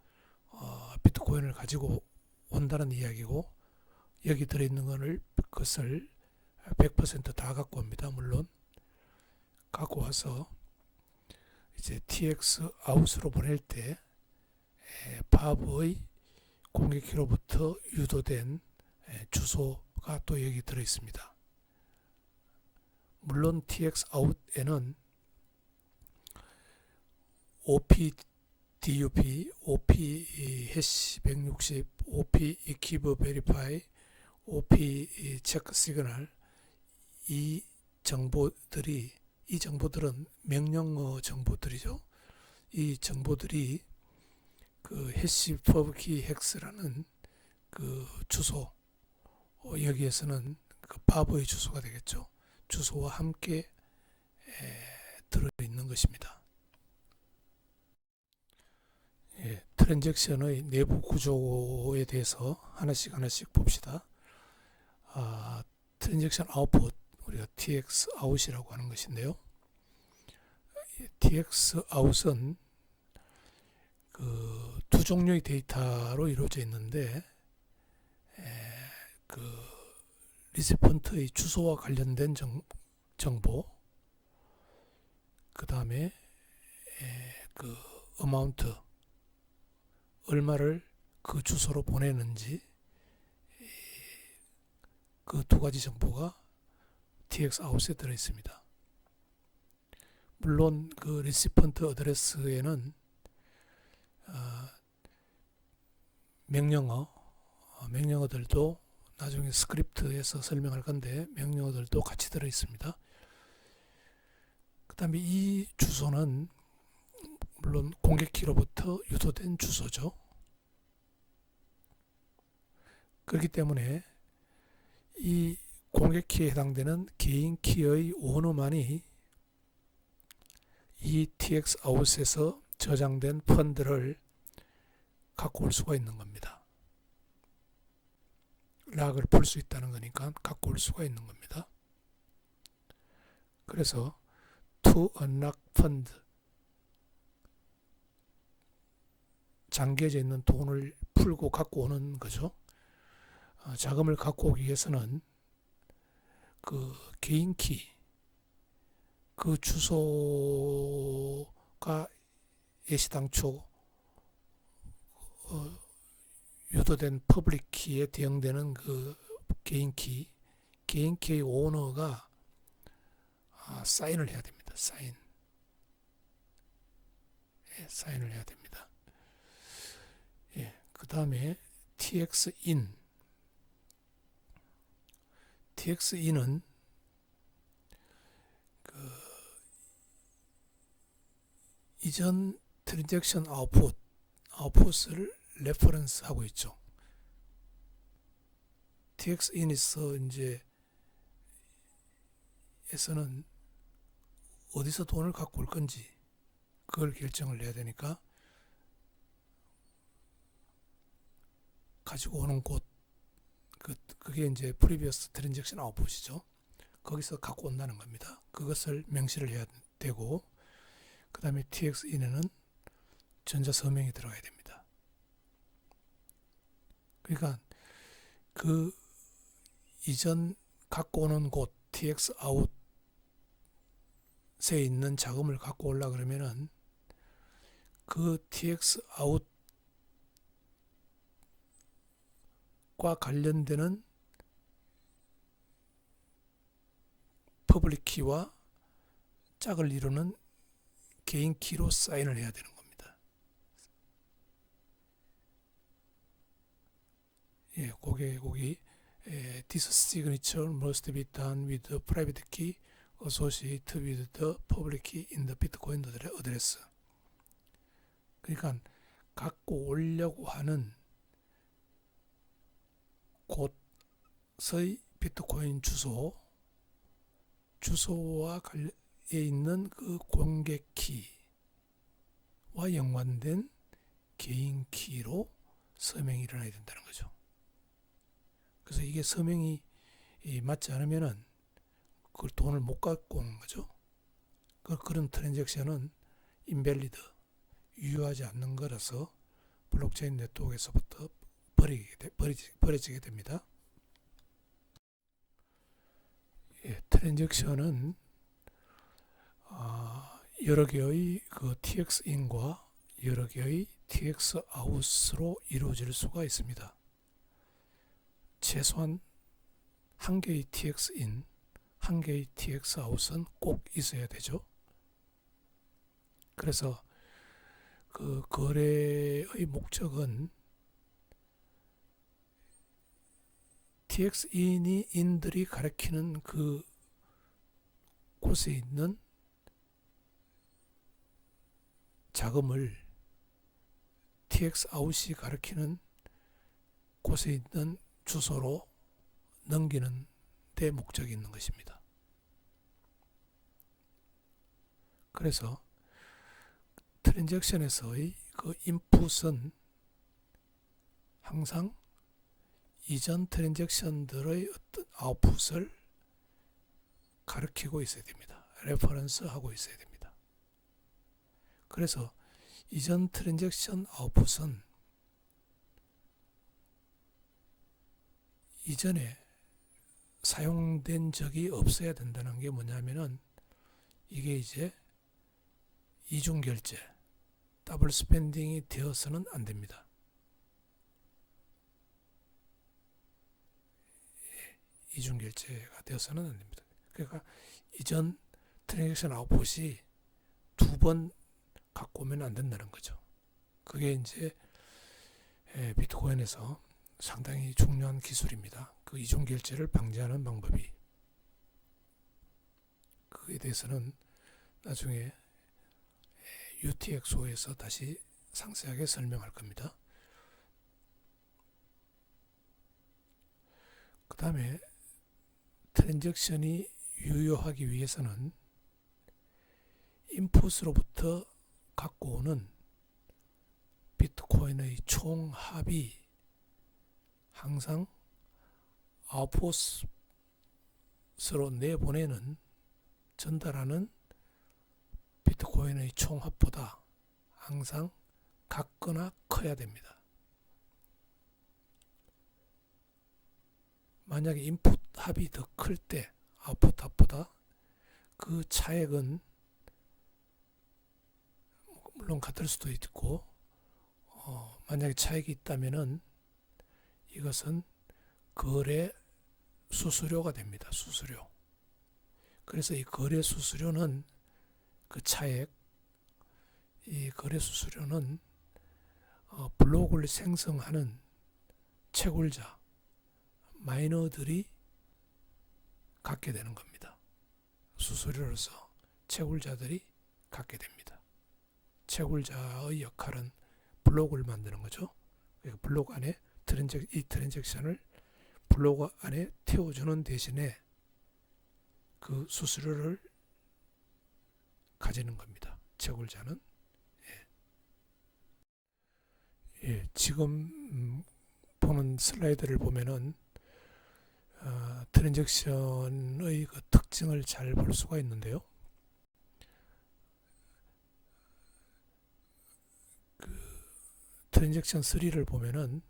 비트코인을 가지고 온다는 이야기고 여기 들어있는 것을 100% 다 갖고 옵니다. 물론 갖고 와서 이제 TX 아웃으로 보낼 때 바브의 공개키로부터 유도된 주소가 또 여기 들어 있습니다. 물론 TX 아웃에는 OP/DUP, OP 해시 160, OP Keep Verify, OP 체크 시그널 이 정보들은 명령어 정보들이죠. 이 정보들이 해시 퍼브키 헥스라는 주소 여기에서는 바브의 주소가 되겠죠. 주소와 함께 들어있는 것입니다. 트랜잭션의 내부 구조에 대해서 하나씩 봅시다. 트랜잭션 아웃풋 우리가 TX 아웃이라고 하는 것인데요. TX 아웃은 두 종류의 데이터로 이루어져 있는데 리시펀트의 주소와 관련된 정보, 그 다음에 어마운트 얼마를 그 주소로 보내는지 그 두 가지 정보가 TX 아웃에 들어 있습니다. 물론 리시펀트 어드레스에는 명령어들도 나중에 스크립트에서 설명할 건데 명령어들도 같이 들어 있습니다. 그 다음에 이 주소는 물론 공개키로부터 유도된 주소죠. 그렇기 때문에 이 공개키에 해당되는 개인 키의 원어만이 이 TX 아웃에서 저장된 펀드를 갖고 올 수가 있는 겁니다. 락을 풀 수 있다는 거니까 갖고 올 수가 있는 겁니다. 그래서 to unlock fund, 잠겨져 있는 돈을 풀고 갖고 오는 거죠. 자금을 갖고 오기 위해서는 그 개인 키, 그 주소가 예시당초 유도된 퍼블릭 키에 대응되는 그 개인 키의 오너가 사인을 해야 됩니다. 사인을 해야 됩니다. 그 다음에 TXIN은 그 이전 트랜잭션 아웃풋을 레퍼런스 하고 있죠. TXIN에서 에서는 어디서 돈을 갖고 올 건지 그걸 결정을 해야 되니까 가지고 오는 곳, 그게 previous transaction output이죠. 거기서 갖고 온다는 겁니다. 그것을 명시를 해야 되고, 그 다음에 TXIN에는 전자서명이 들어가야 됩니다. 그러니까 그 이전 갖고 오는 곳 TXOut에 있는 자금을 갖고 오려 그러면은 그 TXOut 과 관련되는 퍼블릭 키와 짝을 이루는 개인 키로 사인을 해야 되는 겁니다. 거기 this signature must be done with the private key associated with the public key in the Bitcoin address. 그러니까 갖고 오려고 하는 곳의 비트코인 주소와 관련해 있는 그 공개 키와 연관된 개인 키로 서명이 일어나야 된다는 거죠. 그래서 이게 서명이 맞지 않으면은 그 돈을 못 갖고 오는 거죠. 그런 트랜잭션은 인밸리드, 유효하지 않는 거라서 블록체인 네트워크에서부터 버려지게 됩니다. 트랜잭션은 여러 개의 그 TXIN과 여러 개의 TXOUT으로 이루어질 수가 있습니다. 최소한 한 개의 TXIN, 한 개의 TXOUT은 꼭 있어야 되죠. 그래서 그 거래의 목적은 TXIN들이 가리키는 그 곳에 있는 자금을 TXOUT이 가리키는 곳에 있는 주소로 넘기는 데 목적이 있는 것입니다. 그래서 트랜잭션에서의 그 인풋은 항상 이전 트랜잭션들의 어떤 아웃풋을 가리키고 있어야 됩니다. 레퍼런스 하고 있어야 됩니다. 그래서 이전 트랜잭션 아웃풋은 이전에 사용된 적이 없어야 된다는 게 뭐냐면은 이게 이중결제, 더블 스펜딩이 되어서는 안 됩니다. 이중결제가 되어서는 안 됩니다. 그러니까 이전 트랜잭션 아웃풋이 두 번 갖고 오면 안 된다는 거죠. 그게 비트코인에서 상당히 중요한 기술입니다. 그 이중결제를 방지하는 방법이. 그에 대해서는 나중에 UTXO에서 다시 상세하게 설명할 겁니다. 그 다음에 트랜잭션이 유효하기 위해서는 인풋으로부터 갖고 오는 비트코인의 총합이 항상 아웃풋으로 내보내는 전달하는 비트코인의 총합보다 항상 같거나 커야 됩니다. 만약에 인풋 합이 더 클 때 아웃풋 합보다 그 차액은 물론 같을 수도 있고 만약에 차익이 있다면은 이것은 거래 수수료가 됩니다. 수수료. 그래서 이 거래 수수료는 그 차액, 이 거래 수수료는 블록을 생성하는 채굴자, 마이너들이 갖게 되는 겁니다. 수수료로서 채굴자들이 갖게 됩니다. 채굴자의 역할은 블록을 만드는 거죠. 블록 안에 이 트랜잭션을 블록 안에 태워주는 대신에 그 수수료를 가지는 겁니다. 채굴자는. 지금 보는 슬라이드를 보면은 트랜잭션의 그 특징을 잘 볼 수가 있는데요. 트랜잭션 3를 보면은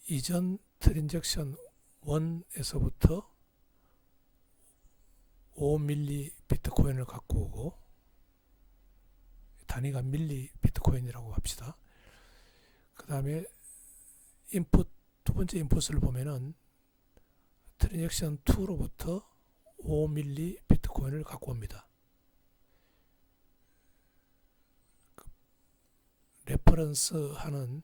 이전 트랜잭션 1에서부터 5밀리 비트코인을 갖고 오고, 단위가 밀리 비트코인이라고 합시다. 그 다음에 두 번째 인풋을 보면은 트랜잭션 2로부터 5밀리 비트코인을 갖고 옵니다. 레퍼런스 하는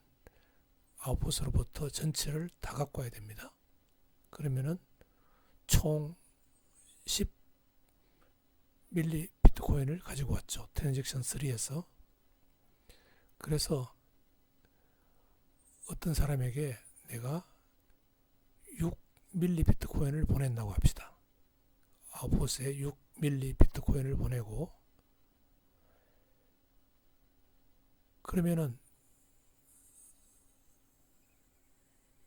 아웃풋으로부터 전체를 다 갖고 와야 됩니다. 그러면은 총 10밀리 비트코인을 가지고 왔죠. 트랜잭션 3에서. 그래서 어떤 사람에게 내가 6밀리 비트코인을 보낸다고 합시다. 아웃풋에 6밀리 비트코인을 보내고, 그러면은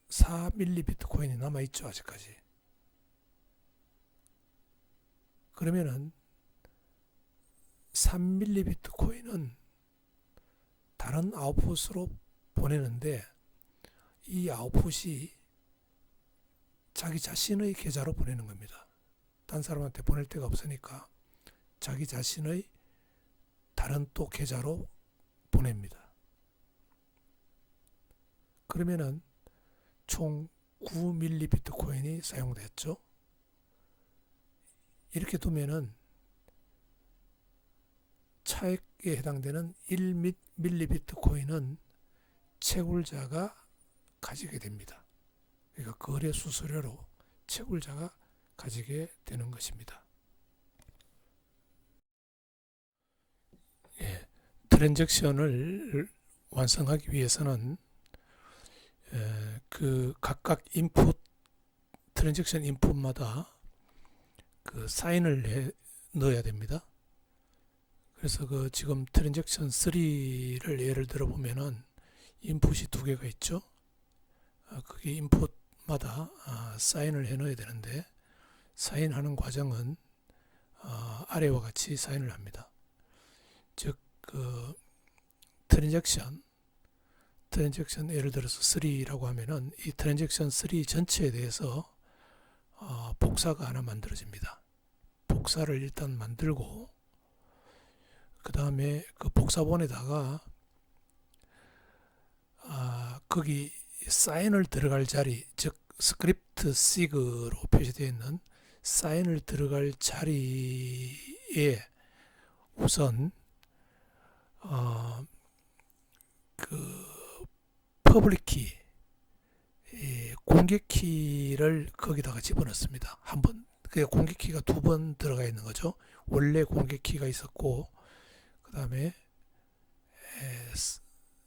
4밀리 비트코인이 남아있죠. 아직까지. 그러면은 3밀리 비트코인은 다른 아웃풋으로 보내는데, 이 아웃풋이 자기 자신의 계좌로 보내는 겁니다. 딴 사람한테 보낼 데가 없으니까 자기 자신의 다른 또 계좌로 보냅니다. 그러면은 총 9밀리 비트코인이 사용됐죠. 이렇게 두면은 차액에 해당되는 1밀리 비트코인은 채굴자가 가지게 됩니다. 그러니까 거래 수수료로 채굴자가 가지게 되는 것입니다. 트랜잭션을 완성하기 위해서는 그 각각 트랜잭션 인풋마다 그 사인을 넣어야 됩니다. 그래서 지금 트랜잭션 3를 예를 들어 보면은 인풋이 2개가 있죠. 그게 인풋마다 사인을 해 넣어야 되는데, 사인하는 과정은 아래와 같이 사인을 합니다. 즉 트랜잭션 예를 들어서 3라고 하면은 이 트랜잭션 3 전체에 대해서 복사가 하나 만들어집니다. 복사를 일단 만들고, 그 다음에 그 복사본에다가 거기 사인을 들어갈 자리, 즉 스크립트 시그로 표시되어 있는 사인을 들어갈 자리에 우선 퍼블릭 키, 공개 키를 거기다가 집어넣습니다. 한번, 그 공개 키가 2번 들어가 있는 거죠. 원래 공개 키가 있었고, 그 다음에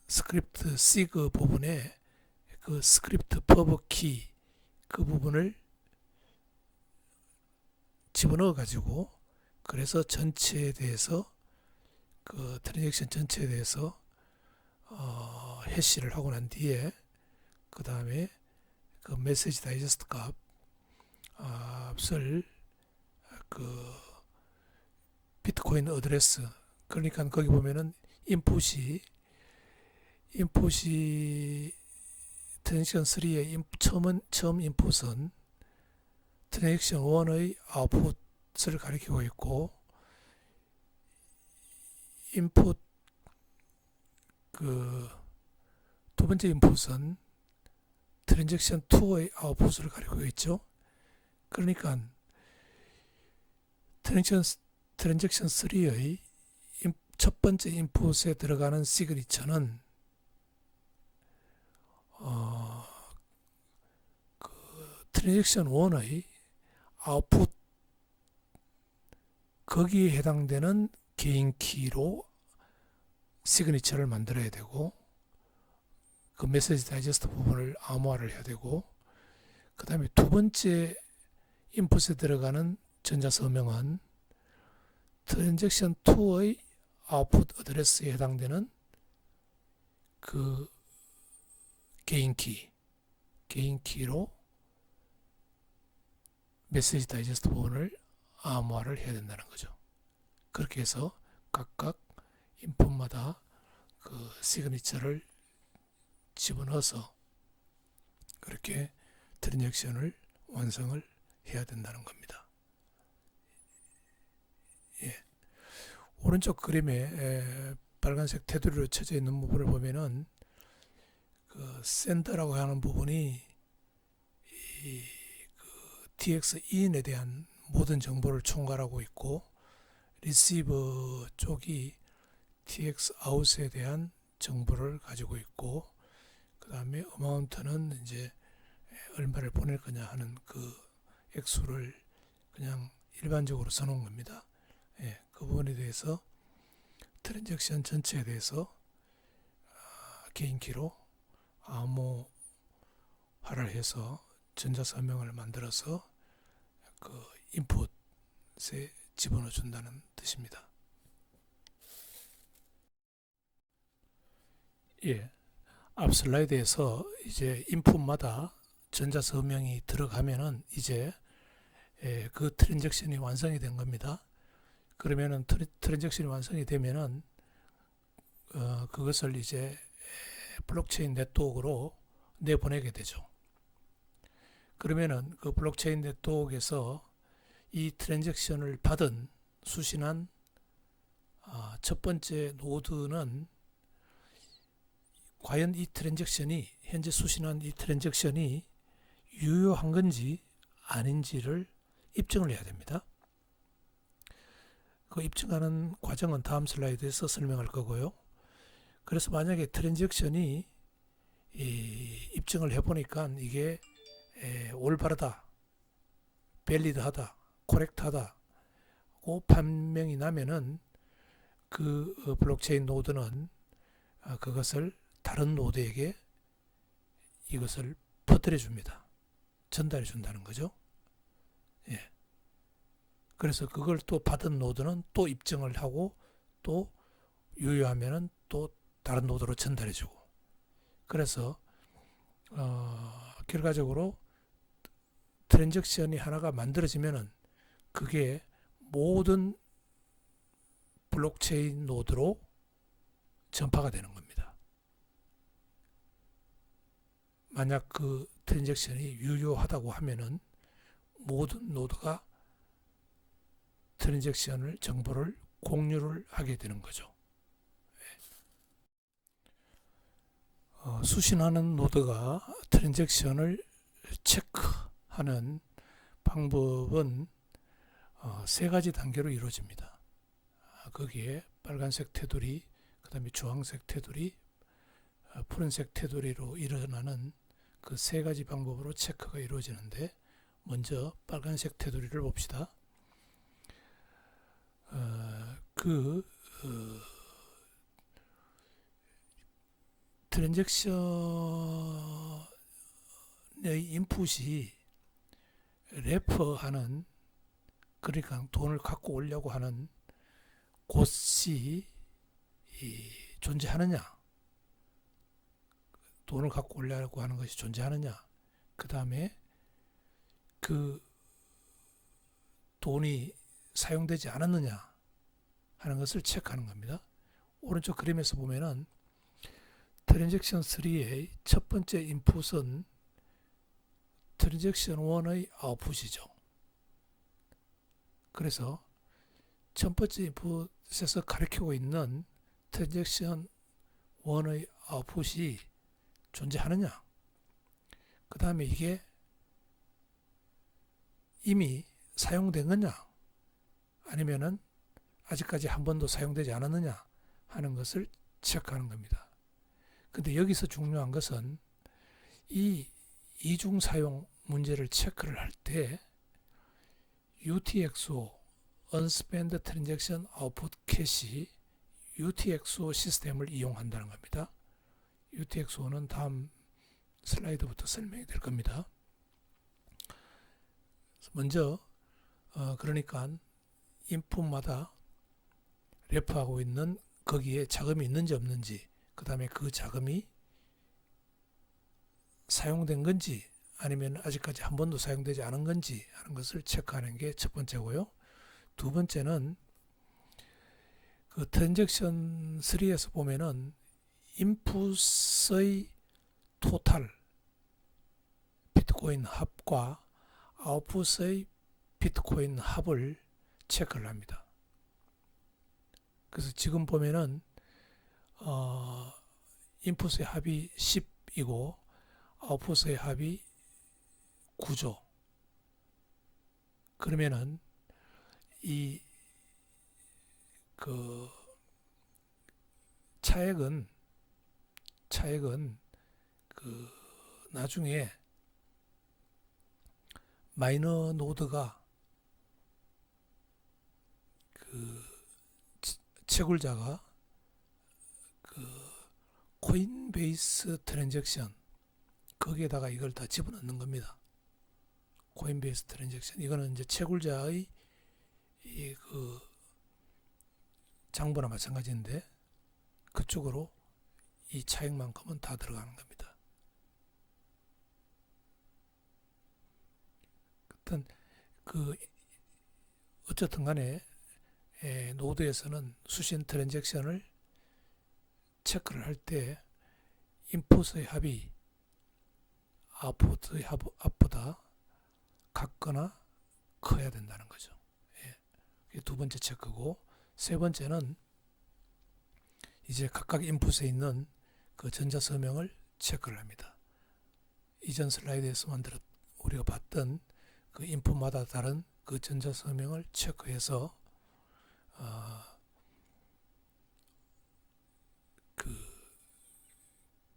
스크립트 시그 부분에 그 스크립트 퍼블릭 키, 그 부분을 집어넣어 가지고, 그래서 전체에 대해서 그 트랜잭션 전체에 대해서 해시를 하고 난 뒤에, 그 다음에 그 메시지 다이제스트 값을 그 비트코인 어드레스, 그러니까 거기 보면은 인풋이 트랜잭션 3의 처음 인풋은 트랜잭션 1의 아웃풋을 가리키고 있고, 인풋 그 두 번째 인풋은 트랜잭션 2의 아웃풋을 가리키고 있죠. 그러니까 트랜잭션 3의 첫 번째 인풋에 들어가는 시그니처는 그 트랜잭션 1의 아웃풋, 거기에 해당되는 개인 키로 시그니처를 만들어야 되고, 그 메시지 다이제스트 부분을 암호화를 해야 되고, 그 다음에 두 번째 인풋에 들어가는 전자서명은 트랜잭션 2의 아웃풋 어드레스에 해당되는 그 개인 키로 메시지 다이제스트 부분을 암호화를 해야 된다는 거죠. 그렇게 해서 각각 인풋마다 그 시그니처를 집어넣어서 그렇게 트랜잭션을 완성을 해야 된다는 겁니다. 예. 오른쪽 그림에 빨간색 테두리로 쳐져 있는 부분을 보면은 그 센더라고 하는 부분이 그 TX-in에 대한 모든 정보를 총괄하고 있고, 리시버 쪽이 TX-out에 대한 정보를 가지고 있고, 그 다음에 어마운트는 이제 얼마를 보낼 거냐 하는 그 액수를 그냥 일반적으로 써놓은 겁니다. 예, 그 부분에 대해서 트랜잭션 전체에 대해서 개인키로 암호화를 해서 전자서명을 만들어서 그 인풋에 집어넣어 준다는 뜻입니다. 예. 앞 슬라이드에서 이제 인풋마다 전자서명이 들어가면은 이제 그 트랜잭션이 완성이 된 겁니다. 그러면은 트랜잭션이 완성이 되면은 그것을 이제 블록체인 네트워크로 내보내게 되죠. 그러면은 그 블록체인 네트워크에서 이 트랜잭션을 받은 수신한 첫 번째 노드는 과연 이 트랜잭션이, 현재 수신한 이 트랜잭션이 유효한 건지 아닌지를 입증을 해야 됩니다. 그 입증하는 과정은 다음 슬라이드에서 설명할 거고요. 그래서 만약에 트랜잭션이 입증을 해보니까 이게 올바르다, 밸리드하다, 코렉트하다 고 판명이 나면은 그 블록체인 노드는 그것을 다른 노드에게 이것을 퍼뜨려 줍니다. 전달해 준다는 거죠. 예. 그래서 그걸 또 받은 노드는 또 입증을 하고 또 유효하면은 또 다른 노드로 전달해 주고, 그래서 결과적으로 트랜잭션이 하나가 만들어지면은 그게 모든 블록체인 노드로 전파가 되는 겁니다. 만약 그 트랜잭션이 유효하다고 하면은 모든 노드가 트랜잭션을 정보를 공유를 하게 되는 거죠. 수신하는 노드가 트랜잭션을 체크하는 방법은 세 가지 단계로 이루어집니다. 거기에 빨간색 테두리, 그 다음에 주황색 테두리, 푸른색 테두리로 일어나는 그 세 가지 방법으로 체크가 이루어지는데, 먼저 빨간색 테두리를 봅시다. 트랜잭션의 인풋이 래퍼하는, 그러니까 돈을 갖고 오려고 하는 곳이 존재하느냐, 돈을 갖고 오려고 하는 것이 존재하느냐, 그 다음에 그 돈이 사용되지 않았느냐 하는 것을 체크하는 겁니다. 오른쪽 그림에서 보면은 트랜잭션 3의 첫 번째 인풋은 트랜잭션 1의 아웃풋이죠. 그래서 첫 번째 인풋에서 가리키고 있는 트랜잭션 1의 아웃풋이 존재하느냐, 그 다음에 이게 이미 사용된 거냐 아니면은 아직까지 한 번도 사용되지 않았느냐 하는 것을 체크하는 겁니다. 근데 여기서 중요한 것은 이 이중 사용 문제를 체크를 할 때 UTXO Unspent Transaction Output Cache UTXO 시스템을 이용한다는 겁니다. UTXO는 다음 슬라이드부터 설명이 될 겁니다. 먼저 그러니까 인풋마다 래퍼하고 있는 거기에 자금이 있는지 없는지, 그 다음에 그 자금이 사용된 건지 아니면 아직까지 한 번도 사용되지 않은 건지 하는 것을 체크하는 게 첫 번째고요. 두 번째는 그 트랜잭션 3에서 보면은 인풋의 토탈 비트코인 합과 아웃풋의 비트코인 합을 체크를 합니다. 그래서 지금 보면은 인풋의 합이 10이고 아웃풋의 합이 9죠. 그러면은 이 그 차액은 그 나중에 마이너 노드가 그 채굴자가 그 코인베이스 트랜잭션 거기에다가 이걸 다 집어넣는 겁니다. 코인베이스 트랜잭션 이거는 이제 채굴자의 이 그 장부나 마찬가지인데 그쪽으로 이 차액만큼은 다 들어가는 겁니다. 어쨌든 간에 노드에서는 수신 트랜잭션을 체크를 할 때 인풋의 합이 아웃풋의 합보다 같거나 커야 된다는 거죠. 이게 두 번째 체크고, 세 번째는 이제 각각 인풋에 있는 그 전자서명을 체크를 합니다. 이전 슬라이드에서 우리가 봤던 그 인풋마다 다른 그 전자서명을 체크해서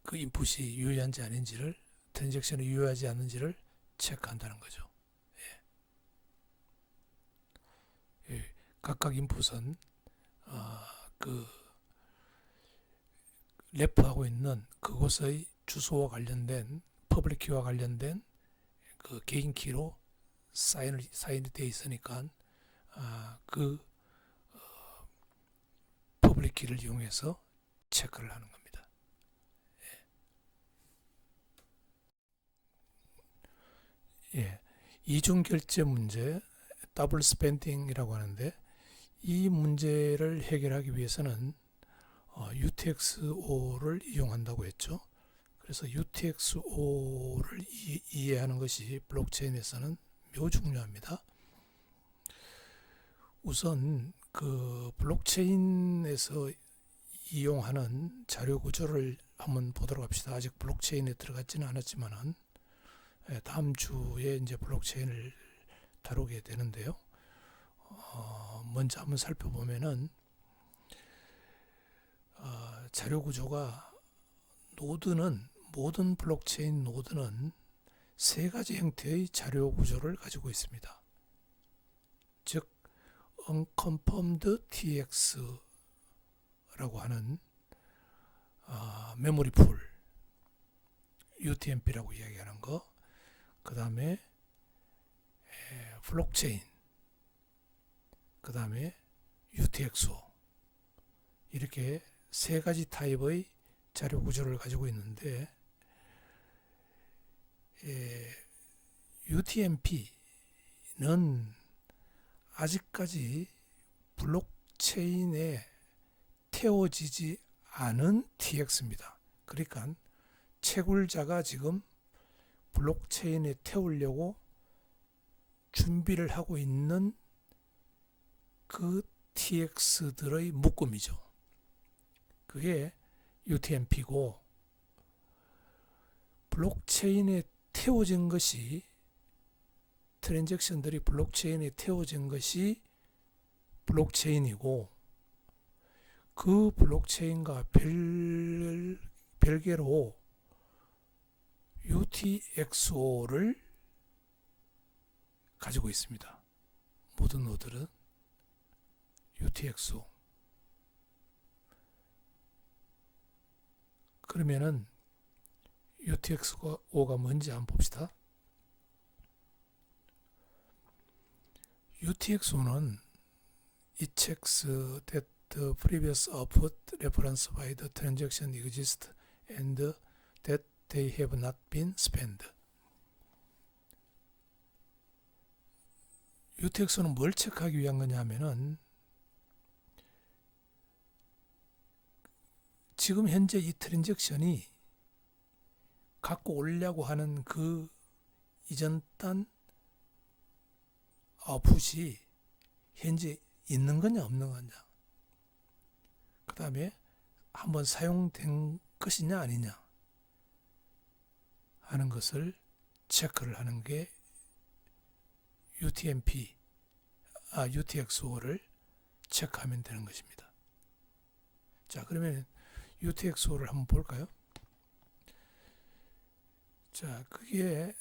그 인풋이 유효한지 아닌지를, 트랜잭션이 유효하지 않는지를 체크한다는 거죠. 각각 인풋은 그 래퍼하고 있는 그곳의 주소와 관련된 퍼블릭 키와 관련된 그 개인 키로 사인이 되어 있으니까 그 퍼블릭 키를 이용해서 체크를 하는 겁니다. 이중 결제 문제, 더블 스펜딩이라고 하는데, 이 문제를 해결하기 위해서는 UTXO를 이용한다고 했죠. 그래서 UTXO를 이해하는 것이 블록체인에서는 매우 중요합니다. 우선 그 블록체인에서 이용하는 자료 구조를 한번 보도록 합시다. 아직 블록체인에 들어갔지는 않았지만은 다음 주에 이제 블록체인을 다루게 되는데요. 먼저 한번 살펴보면은 자료 구조가 모든 블록체인 노드는 세 가지 형태의 자료 구조를 가지고 있습니다. 즉 unconfirmed TX라고 하는 메모리 풀 UTMP라고 이야기하는 거, 그 다음에 블록체인, 그 다음에 UTXO, 이렇게 세 가지 타입의 자료 구조를 가지고 있는데, UTMP는 아직까지 블록체인에 태워지지 않은 TX입니다. 그러니까 채굴자가 지금 블록체인에 태우려고 준비를 하고 있는 그 TX들의 묶음이죠. 그게 UTMP고, 블록체인에 태워진 것이, 트랜잭션들이 블록체인에 태워진 것이 블록체인이고, 그 블록체인과 별개로 UTXO를 가지고 있습니다. 모든 노드는 UTXO. 그러면은 UTXO가 뭔지 한번 봅시다. UTXO는 it checks that the previous output reference by the transaction exists and that they have not been spent. UTXO는 뭘 체크하기 위한 거냐 하면은, 지금 현재 이 트랜잭션이 갖고 오려고 하는 그 이전 단 아웃풋이 현재 있는 거냐 없는 거냐, 그 다음에 한번 사용된 것이냐 아니냐 하는 것을 체크를 하는 게 UTXO를 체크하면 되는 것입니다. 자, 그러면 UTXO를 한번 볼까요? 자, 그게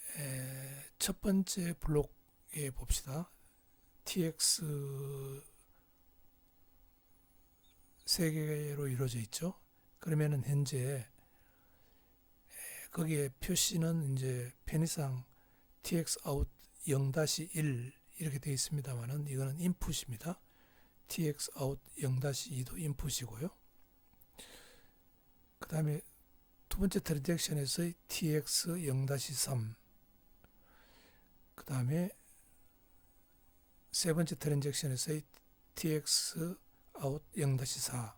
첫 번째 블록에 봅시다. TX 3개로 이루어져 있죠. 그러면은 현재 거기에 표시는 이제 편의상 TXOUT 0-1 이렇게 되어 있습니다만은 이거는 인풋입니다. TXOUT 0-2도 인풋이고요. 그 다음에 두 번째 트랜잭션에서의 TX 0-3, 그 다음에 세 번째 트랜잭션에서의 TX out 0-4,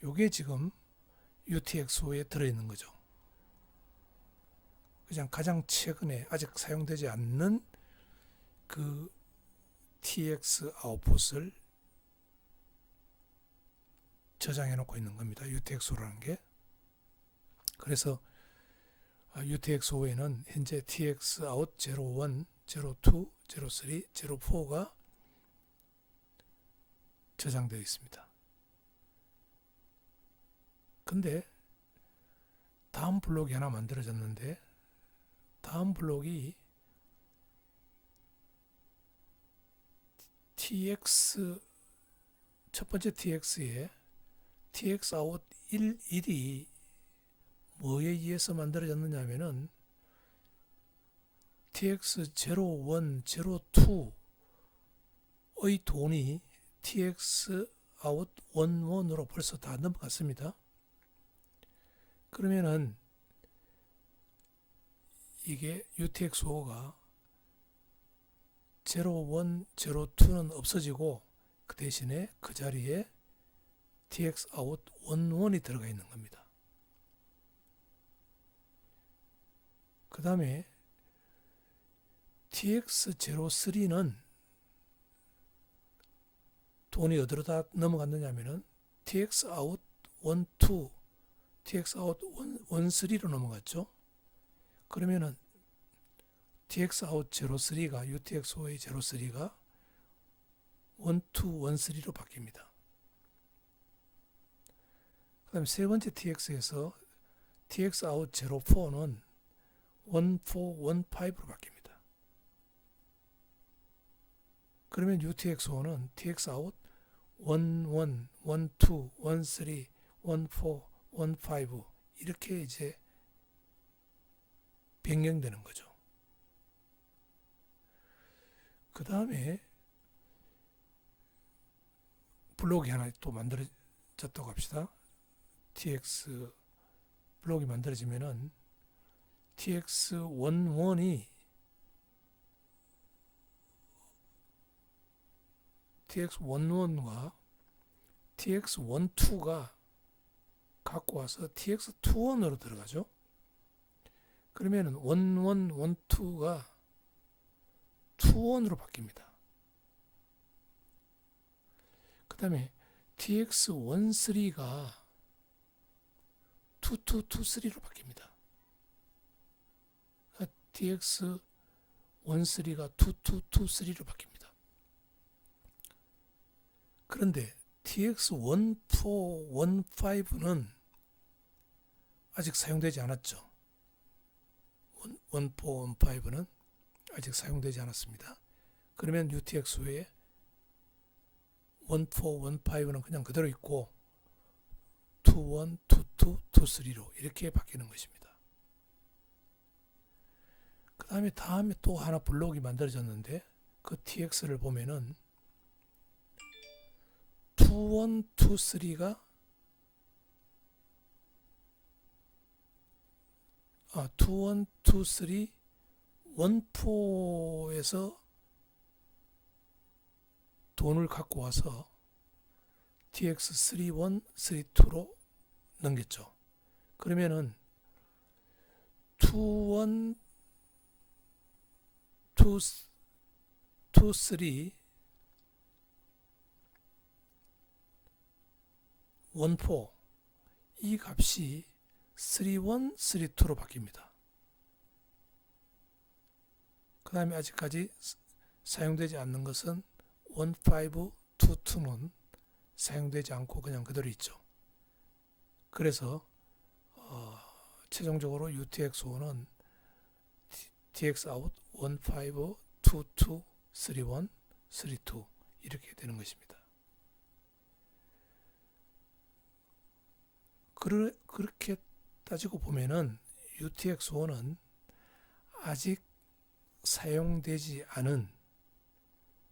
요게 지금 UTXO에 들어있는 거죠. 그냥 가장 최근에 아직 사용되지 않는 그 TX 아웃풋을 저장해 놓고 있는 겁니다. UTXO라는 게. 그래서 UTXO에는 현재 TX out 01, 02, 03, 04가 저장되어 있습니다. 근데 다음 블록이 하나 만들어졌는데, 다음 블록이 첫 번째 TX에 TX out 1이 뭐에 의해서 만들어졌느냐 하면은 TX 01, 02의 돈이 TX out 11으로 벌써 다 넘어갔습니다. 그러면은 이게 UTXO가 01, 02는 없어지고 그 대신에 그 자리에 TX out 11이 들어가 있는 겁니다. 그 다음에 TX03는 돈이 어디로 다 넘어갔느냐 하면은 TX out 12, TX out 13로 넘어갔죠. 그러면은 TX out 03가 UTXO의 03가 12, 13로 바뀝니다. 그 다음에 세 번째 TX에서 TX out 04는 14, 15로 바뀝니다. 그러면 UTXO는 TX out 11, 12, 13, 14, 15 이렇게 이제 변경되는 거죠. 그 다음에 블록이 하나 또 만들어졌다고 합시다. TX 블록이 만들어지면은 TX11이 TX11과 TX12가 갖고 와서 TX21으로 들어가죠. 그러면은 11, 12가 21으로 바뀝니다. 그 다음에 TX13가 2223로 바뀝니다. TX13가 2223로 바뀝니다. 그런데 TX1415는 아직 사용되지 않았죠. 1415는 아직 사용되지 않았습니다. 그러면 UTX 외에 1415는 그냥 그대로 있고 21, 22, 23로 이렇게 바뀌는 것입니다. 그 다음에 또 하나 블록이 만들어졌는데 그 TX를 보면은 21, 23가 21, 23 원포에서 돈을 갖고 와서 TX31, 32로 넘겼죠. 그러면은 21, 23 원포 이 값이 31, 32로 바뀝니다. 그 다음에 아직까지 사용되지 않는 것은 1522는 사용되지 않고 그냥 그대로 있죠. 그래서 최종적으로 UTX-5는 TX-out 1522, 31, 32 이렇게 되는 것입니다. 그렇게 따지고 보면은 UTX-5는 아직 사용되지 않은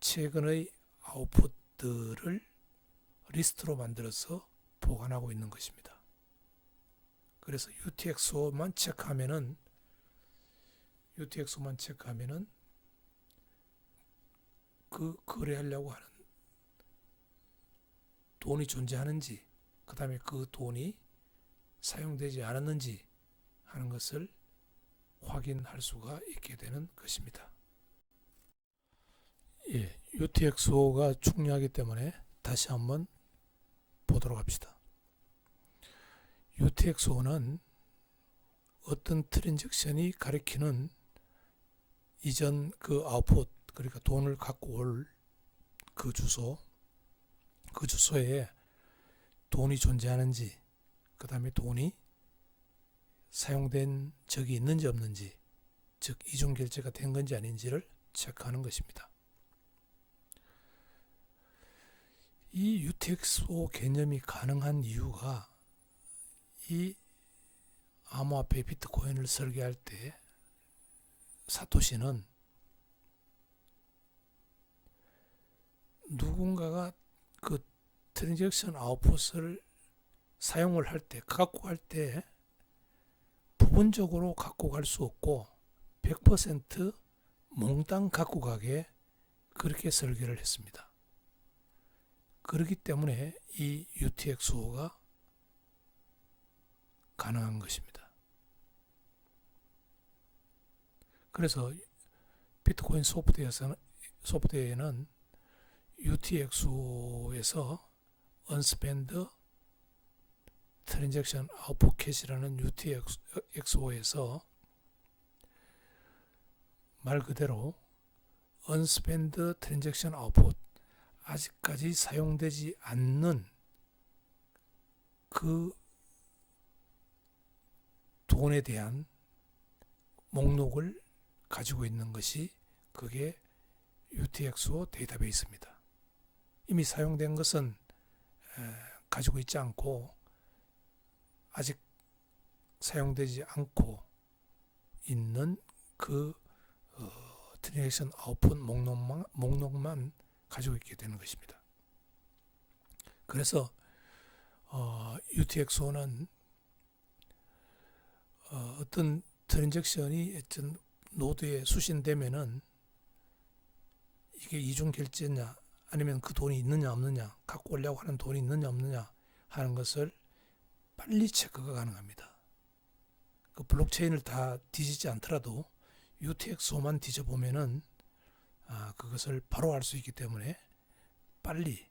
최근의 아웃풋들을 리스트로 만들어서 보관하고 있는 것입니다. 그래서 UTX-5만 체크하면은 그 거래하려고 하는 돈이 존재하는지, 그 다음에 그 돈이 사용되지 않았는지 하는 것을 확인할 수가 있게 되는 것입니다. 예, UTX-5가 중요하기 때문에 다시 한번 보도록 합시다. UTX-5는 어떤 트랜잭션이 가리키는 이전 그 아웃풋, 그러니까 돈을 갖고 올 그 주소에 돈이 존재하는지, 그 다음에 돈이 사용된 적이 있는지 없는지, 즉 이중 결제가 된 건지 아닌지를 체크하는 것입니다. 이 UTX-5 개념이 가능한 이유가 이 암호화폐 비트코인을 설계할 때 사토시는 누군가가 그 트랜잭션 아웃풋을 사용을 할 때, 갖고 갈 때 부분적으로 갖고 갈 수 없고 100% 몽땅 갖고 가게 그렇게 설계를 했습니다. 그렇기 때문에 이 UTX-5가 가능한 것입니다. 그래서 비트코인 소프트웨어에는 UTX-5에서 Unspent Transaction Output Cache라는 UTX-5에서 말 그대로 Unspent Transaction Output, 아직까지 사용되지 않는 그 돈에 대한 목록을 가지고 있는 것이 그게 UTX-5 데이터베이스입니다. 이미 사용된 것은 가지고 있지 않고 아직 사용되지 않고 있는 그 트랜잭션 아웃풋 목록만 가지고 있게 되는 것입니다. 그래서 UTX-5는 어떤 트랜잭션이 어떤 노드에 수신되면은 이게 이중 결제냐 아니면 그 돈이 있느냐 없느냐, 갖고 오려고 하는 돈이 있느냐 없느냐 하는 것을 빨리 체크가 가능합니다. 그 블록체인을 다 뒤지지 않더라도 UTXO만 뒤져보면은 그것을 바로 알 수 있기 때문에 빨리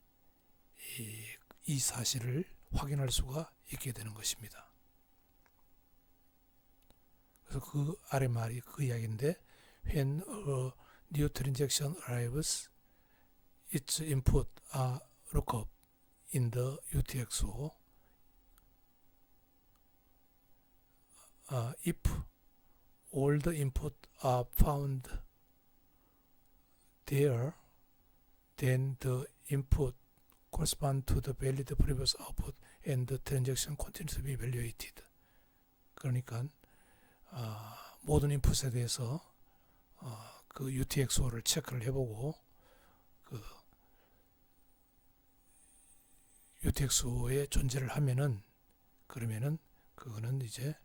이 사실을 확인할 수가 있게 되는 것입니다. 그래서 그 아래 말이 그 이야기인데, when a new transaction arrives, its input are looked up in the UTXO. If all the input are found there, then the input correspond to the valid previous output and the transaction continues to be evaluated. 그러니까 모든 인풋에 대해서 그 UTXO를 체크를 해보고 그 UTXO의 존재를 하면은 그러면은 그거는 이제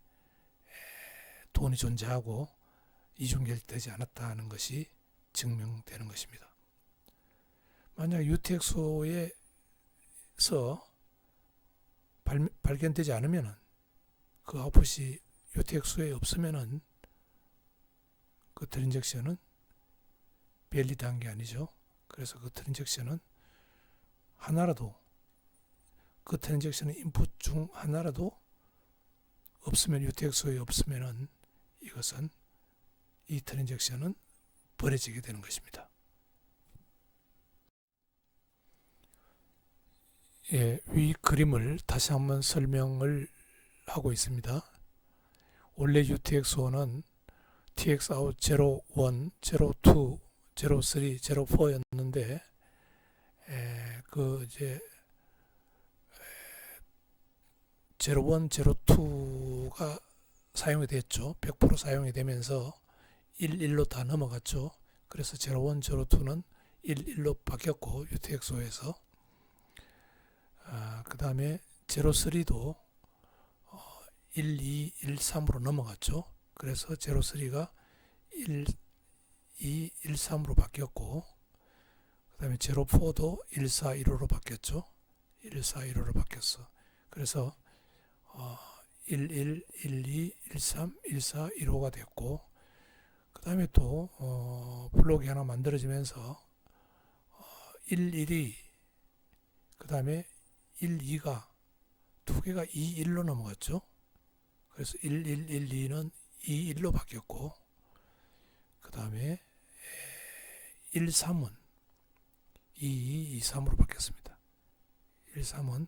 돈이 존재하고 이중결되지 않았다는 것이 증명되는 것입니다. 만약 UTXO에서 발견되지 않으면은 그 아웃풋이 UTXO에 없으면은 그 트랜잭션은 밸리드한 게 아니죠. 그래서 그 트랜잭션은 하나라도, 그 트랜잭션의 인풋 중 하나라도 없으면, UTXO에 없으면은 이것은, 이 트랜잭션은 버려지게 되는 것입니다. 예, 위 그림을 다시 한번 설명을 하고 있습니다. 원래 UTXO는 TXOUT 01, 02, 03, 04였는데 그 이제 01, 02가 사용이 됐죠. 100% 사용이 되면서 11로 다 넘어갔죠. 그래서 01, 02는 11로 바뀌었고 UTXO에서 그 다음에 03도 12, 13으로 넘어갔죠. 그래서 03가 12, 13으로 바뀌었고, 그 다음에 04도 14, 15로 바뀌었죠. 14, 15로 바뀌었어. 그래서 11, 12, 13, 14, 15가 됐고, 그 다음에 또 블록이 하나 만들어지면서 11이 그 다음에 12가 두 개가 21로 넘어갔죠. 그래서 11, 12는 21로 바뀌었고, 그 다음에 13은 22, 23으로 바뀌었습니다. 13은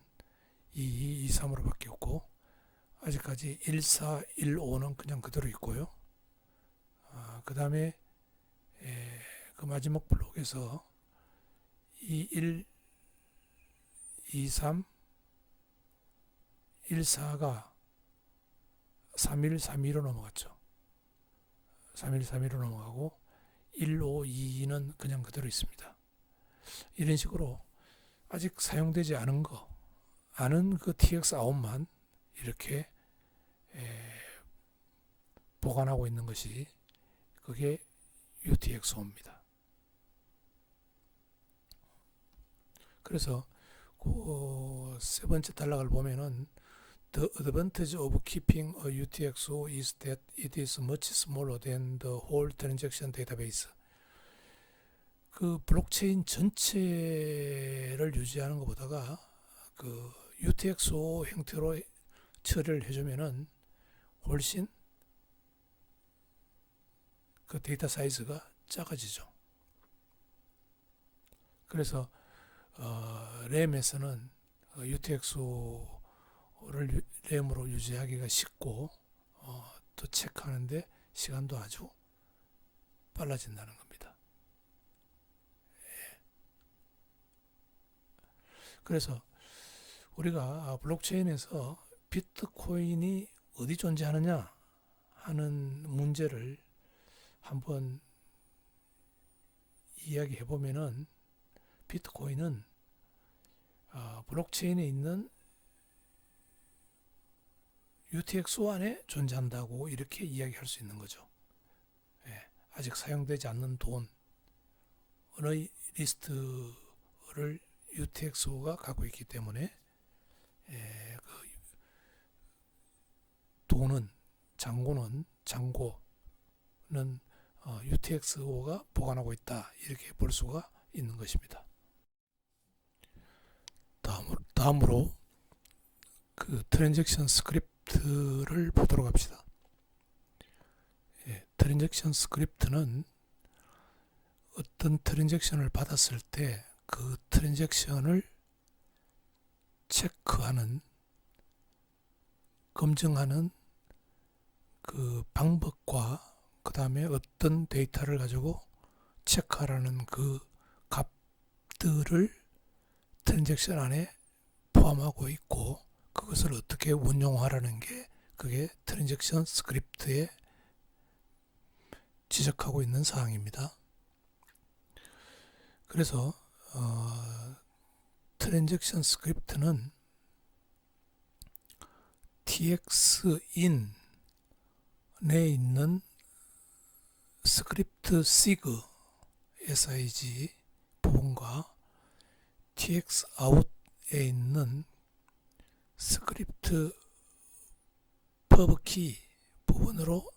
22, 23으로 바뀌었고, 아직까지 14, 15는 그냥 그대로 있고요. 그 다음에 그 마지막 블록에서 21, 23, 14가 31, 32로 넘어갔죠. 31, 32로 넘어가고 15, 22는 그냥 그대로 있습니다. 이런 식으로 아직 사용되지 않은 거, 아는 그 TX-OUT만 이렇게 보관하고 있는 것이, 그게 UTXO입니다. 그래서 그 세 번째 단락을 보면은 The advantage of keeping a UTXO is that it is much smaller than the whole transaction database. 그 블록체인 전체를 유지하는 것보다가 그 UTXO 형태로 처리를 해주면은 훨씬 그 데이터 사이즈가 작아지죠. 그래서 램에서는 UTXO를 램으로 유지하기가 쉽고 또 체크하는데 시간도 아주 빨라진다는 겁니다. 그래서 우리가 블록체인에서 비트코인이 어디 존재하느냐 하는 문제를 한번 이야기해 보면은, 비트코인은 블록체인에 있는 UTXO 안에 존재한다고 이렇게 이야기할 수 있는 거죠. 예, 아직 사용되지 않는 돈의 리스트를 UTXO가 갖고 있기 때문에 그 돈은 잔고는 UTXO가 보관하고 있다 이렇게 볼 수가 있는 것입니다. 다음으로 그 트랜잭션 스크립트를 보도록 합시다. 트랜잭션 스크립트는 어떤 트랜잭션을 받았을 때 그 트랜잭션을 체크하는, 검증하는 그 방법과 그 다음에 어떤 데이터를 가지고 체크하라는 그 값들을 트랜잭션 안에 포함하고 있고, 그것을 어떻게 운용하라는 게 그게 트랜잭션 스크립트에 지적하고 있는 사항입니다. 그래서 트랜잭션 스크립트는 txin 내에 있는 스크립트 sig 부분과 txout에 있는 스크립트 pubkey 부분으로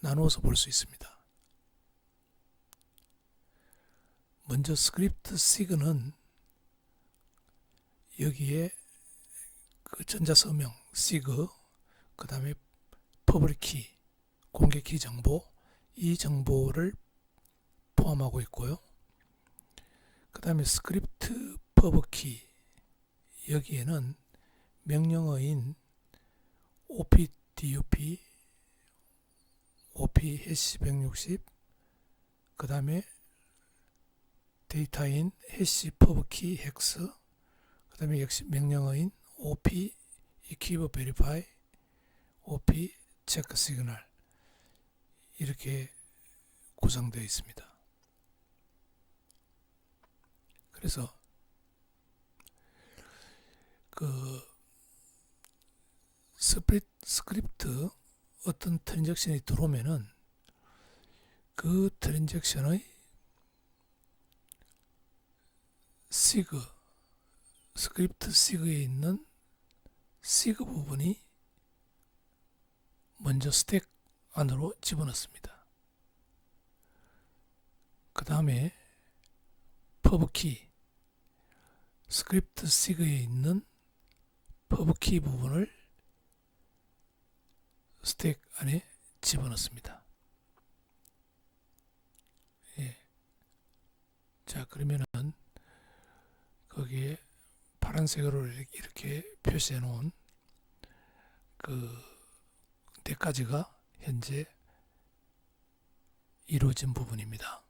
나누어서 볼 수 있습니다. 먼저 스크립트 sig는 여기에 그 전자서명 sig, 그 다음에 퍼블릭 키, 공개키 정보, 이 정보를 포함하고 있고요. 그 다음에 스크립트 퍼블키, 여기에는 명령어인 opdup, op 해시 160, 그 다음에 데이터인 해시 퍼블키 헥스, 그 다음에 역시 명령어인 op equiv verify, op check signal 이렇게 구성되어 있습니다. 그래서 그 스크립트 어떤 트랜잭션이 들어오면은 그 트랜잭션의 스크립트 sig에 있는 sig 부분이 먼저 스택 안으로 집어넣습니다. 그 다음에 pubkey, 스크립트 sig에 있는 pubkey 부분을 스택 안에 집어넣습니다. 자, 그러면은 거기에 파란색으로 이렇게 표시해 놓은 그 데까지가 현재 이루어진 부분입니다.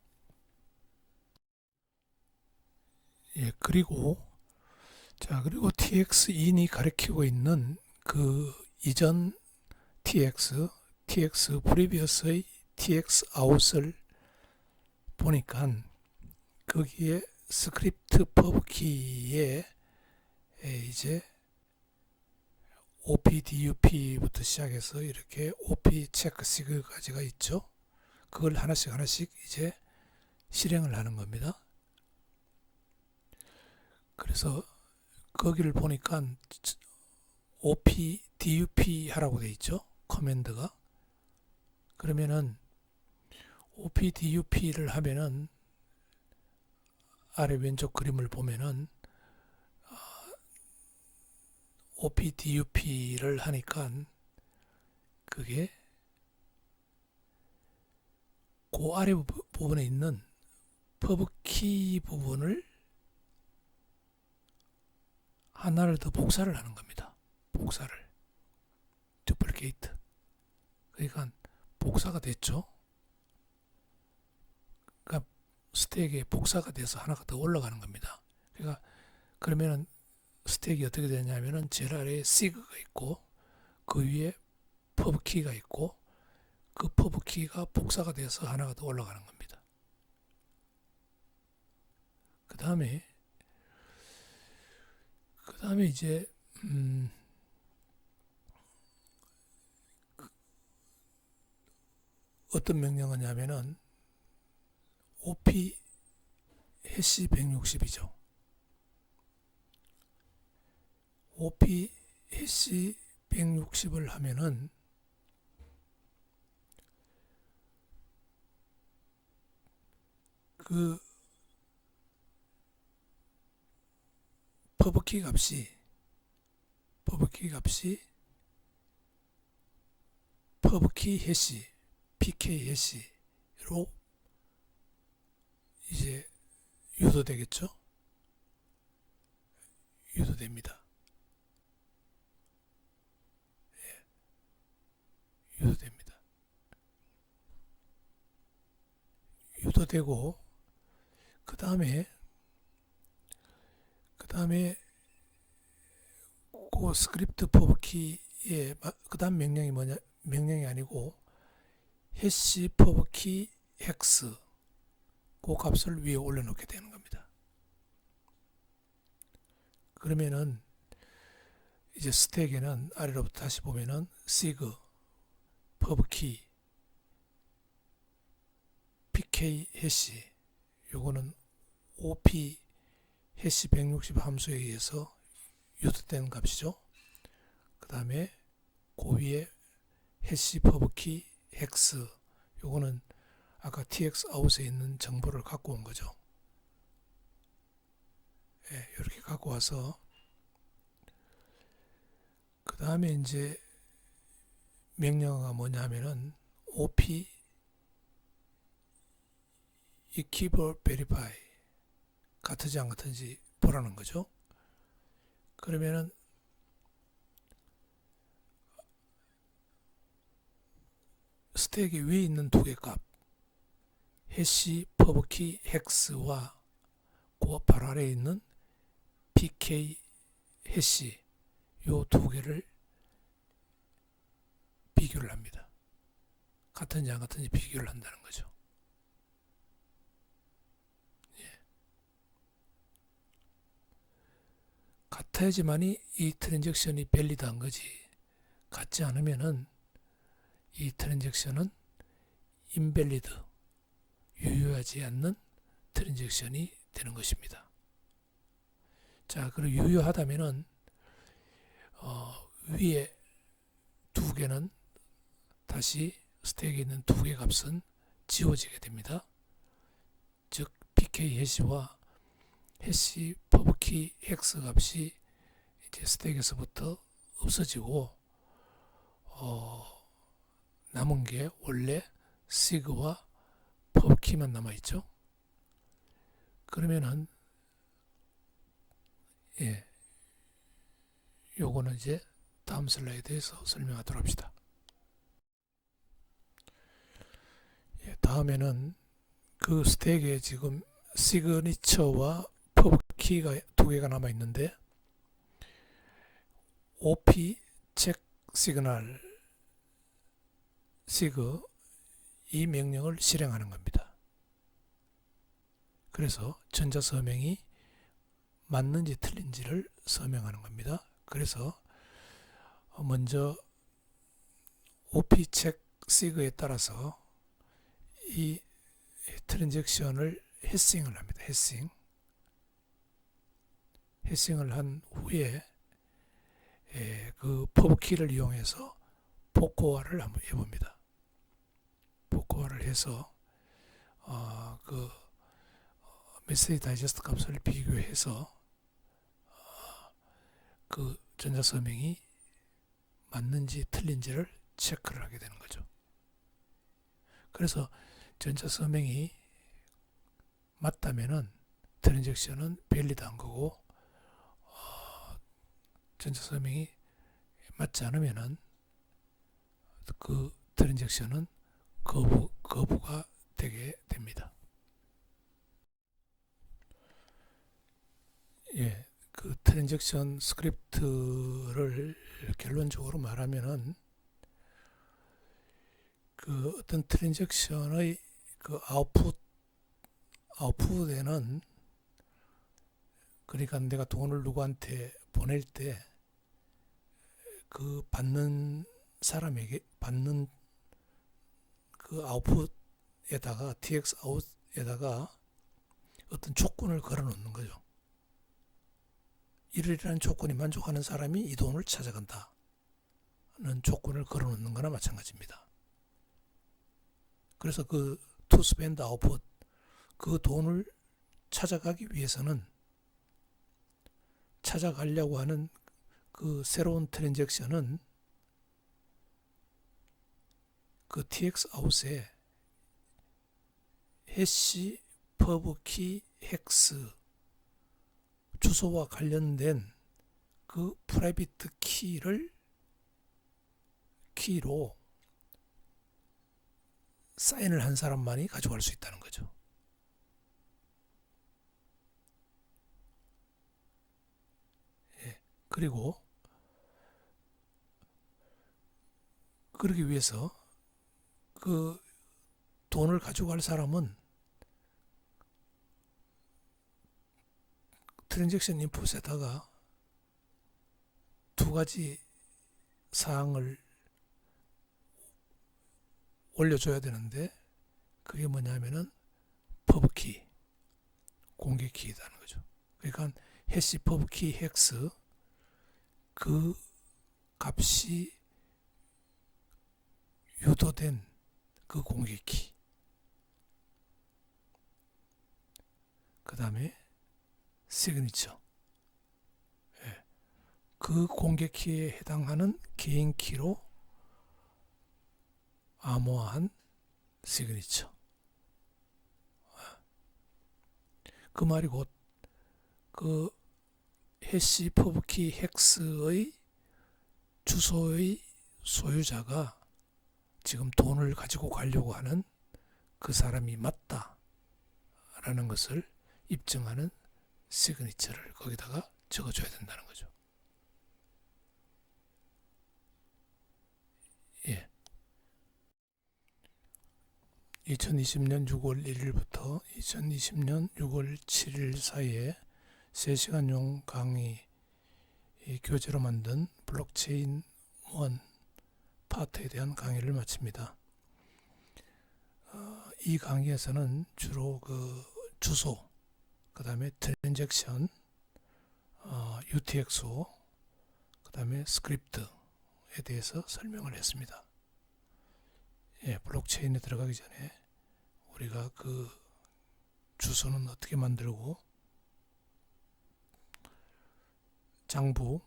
그리고 txin이 가리키고 있는 그 이전 tx previous의 txout을 보니까 거기에 스크립트 pubkey에 이제 opdup부터 시작해서 이렇게 op check sig까지가 있죠. 그걸 하나씩 이제 실행을 하는 겁니다. 그래서 거기를 보니까 opdup 하라고 되어 있죠. 커맨드가. 그러면은 opdup를 하면은 아래 왼쪽 그림을 보면은 opdup를 하니까 그게 그 아래 부분에 있는 pubkey 부분을 하나를 더 복사를 하는 겁니다. 복사를. duplicate. 그러니까 복사가 됐죠. 그러니까 스택에 복사가 돼서 하나가 더 올라가는 겁니다. 그러니까 그러면은 스택이 어떻게 되냐면은 제일 아래에 sig가 있고 그 위에 pubkey가 있고 그 pubkey가 복사가 돼서 하나가 더 올라가는 겁니다. 그 다음에 이제 어떤 명령어냐면은 op 해시 160이죠. op 해시 160을 하면은 그 퍼브키 값이 퍼브키 해시 pk 해시로 이제 유도되겠죠. 유도됩니다. 유도됩니다. 유도되고 그 다음에 그 스크립트 퍼브키의 그 다음 명령이 뭐냐, 명령이 아니고 해시 퍼브키 헥스 그 값을 위에 올려놓게 되는 겁니다. 그러면은 이제 스택에는 아래로부터 다시 보면은 sig 퍼브키 pk 해시 요거는 op 해시 160 함수에 의해서 유도되는 값이죠. 그 다음에 그 위에 해시 퍼브키 헥스 요거는 아까 tx 아웃에 있는 정보를 갖고 온 거죠. 예, 이렇게 갖고 와서 그 다음에 이제 명령어가 뭐냐 하면은 op 이 keyword verify 같은지 안 같은지 보라는 거죠. 그러면은 스택에 위에 있는 두 개 값 해시 퍼브키 헥스와 그 바로 아래에 있는 pk 해시 요 두 개를 비교를 합니다. 같은지 안 같은지 비교를 한다는 거죠. 예. 같아야지만이 이 트랜잭션이 밸리드한 거지. 같지 않으면은 이 트랜잭션은 인밸리드 유효하지 않는 트랜잭션이 되는 것입니다. 자, 그리고 유효하다면은 위에 두 개는 다시 스택에 있는 두 개 값은 지워지게 됩니다. 즉 pk 해시와 해시 퍼브키 헥스 값이 이제 스택에서부터 없어지고 남은 게 원래 sig와 퍼브키만 남아있죠. 그러면은 예, 요거는 이제 다음 슬라이드에서 설명하도록 합시다. 예, 다음에는 그 스택에 지금 시그니처와 퍼브키가 두 개가 남아 있는데 op 체크 시그널 sig 이 명령을 실행하는 겁니다. 그래서 전자서명이 맞는지 틀린지를 서명하는 겁니다. 그래서 먼저 op 체크 sig에 따라서 이 트랜잭션을 해싱을 합니다. 해싱을 한 후에 그 퍼브키를 이용해서 복호화를 한번 해봅니다. 복호화를 해서 그 메시지 다이제스트 값을 비교해서 그 전자서명이 맞는지 틀린지를 체크를 하게 되는 거죠. 그래서 전자서명이 맞다면은 트랜잭션은 밸리드한 거고 전자서명이 맞지 않으면은 그 트랜잭션은 거부가 되게 됩니다. 예, 그 트랜잭션 스크립트를 결론적으로 말하면은 그 어떤 트랜잭션의 그 아웃풋에는 그러니까 내가 돈을 누구한테 보낼 때 그 받는 사람에게 받는 그 그 아웃풋에다가 TX 아웃에다가 어떤 조건을 걸어 놓는 거죠. 이러이러한 조건이 만족하는 사람이 이 돈을 찾아간다는 조건을 걸어 놓는 거나 마찬가지입니다. 그래서 그 to spend output, 그 돈을 찾아가기 위해서는 찾아가려고 하는 그 새로운 트랜잭션은 그 TX 아웃에 해시 퍼브키 헥스 주소와 관련된 그 프라이빗 키로 사인을 한 사람만이 가져갈 수 있다는 거죠. 예. 그리고 그러기 위해서 그 돈을 가져갈 사람은 트랜잭션 인풋에다가 두 가지 사항을 올려줘야 되는데 그게 뭐냐면은 퍼브키, 공개키이라는 거죠. 그러니까 해시 퍼브키 헥스 그 값이 유도된 그 공개키, 그 다음에 시그니처, 그 공개키에 해당하는 개인 키로 암호화한 시그니처. 그 말이 곧 그 해시 퍼브키 헥스의 주소의 소유자가 지금 돈을 가지고 가려고 하는 그 사람이 맞다라는 것을 입증하는 시그니처를 거기다가 적어줘야 된다는 거죠. 예. 2020년 6월 1일부터 2020년 6월 7일 사이에 3시간용 강의 교재로 만든 블록체인 1 파트에 대한 강의를 마칩니다. 이 강의에서는 주로 그 주소, 그 다음에 트랜잭션, UTXO, 그 다음에 스크립트에 대해서 설명을 했습니다. 예, 블록체인에 들어가기 전에 우리가 그 주소는 어떻게 만들고 장부,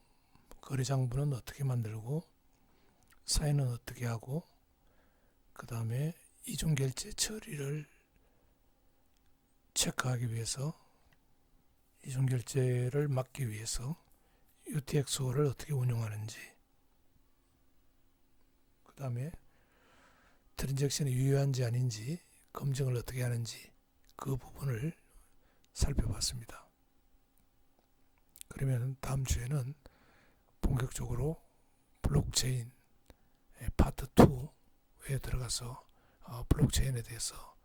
거래 장부는 어떻게 만들고 사인은 어떻게 하고 그 다음에 이중결제 처리를 체크하기 위해서 이중결제를 막기 위해서 UTXO를 어떻게 운영하는지 그 다음에 트랜잭션이 유효한지 아닌지 검증을 어떻게 하는지 그 부분을 살펴봤습니다. 그러면 다음 주에는 본격적으로 블록체인 파트 2에 들어가서 블록체인에 대해서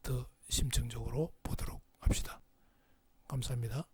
더 심층적으로 보도록 합시다. 감사합니다.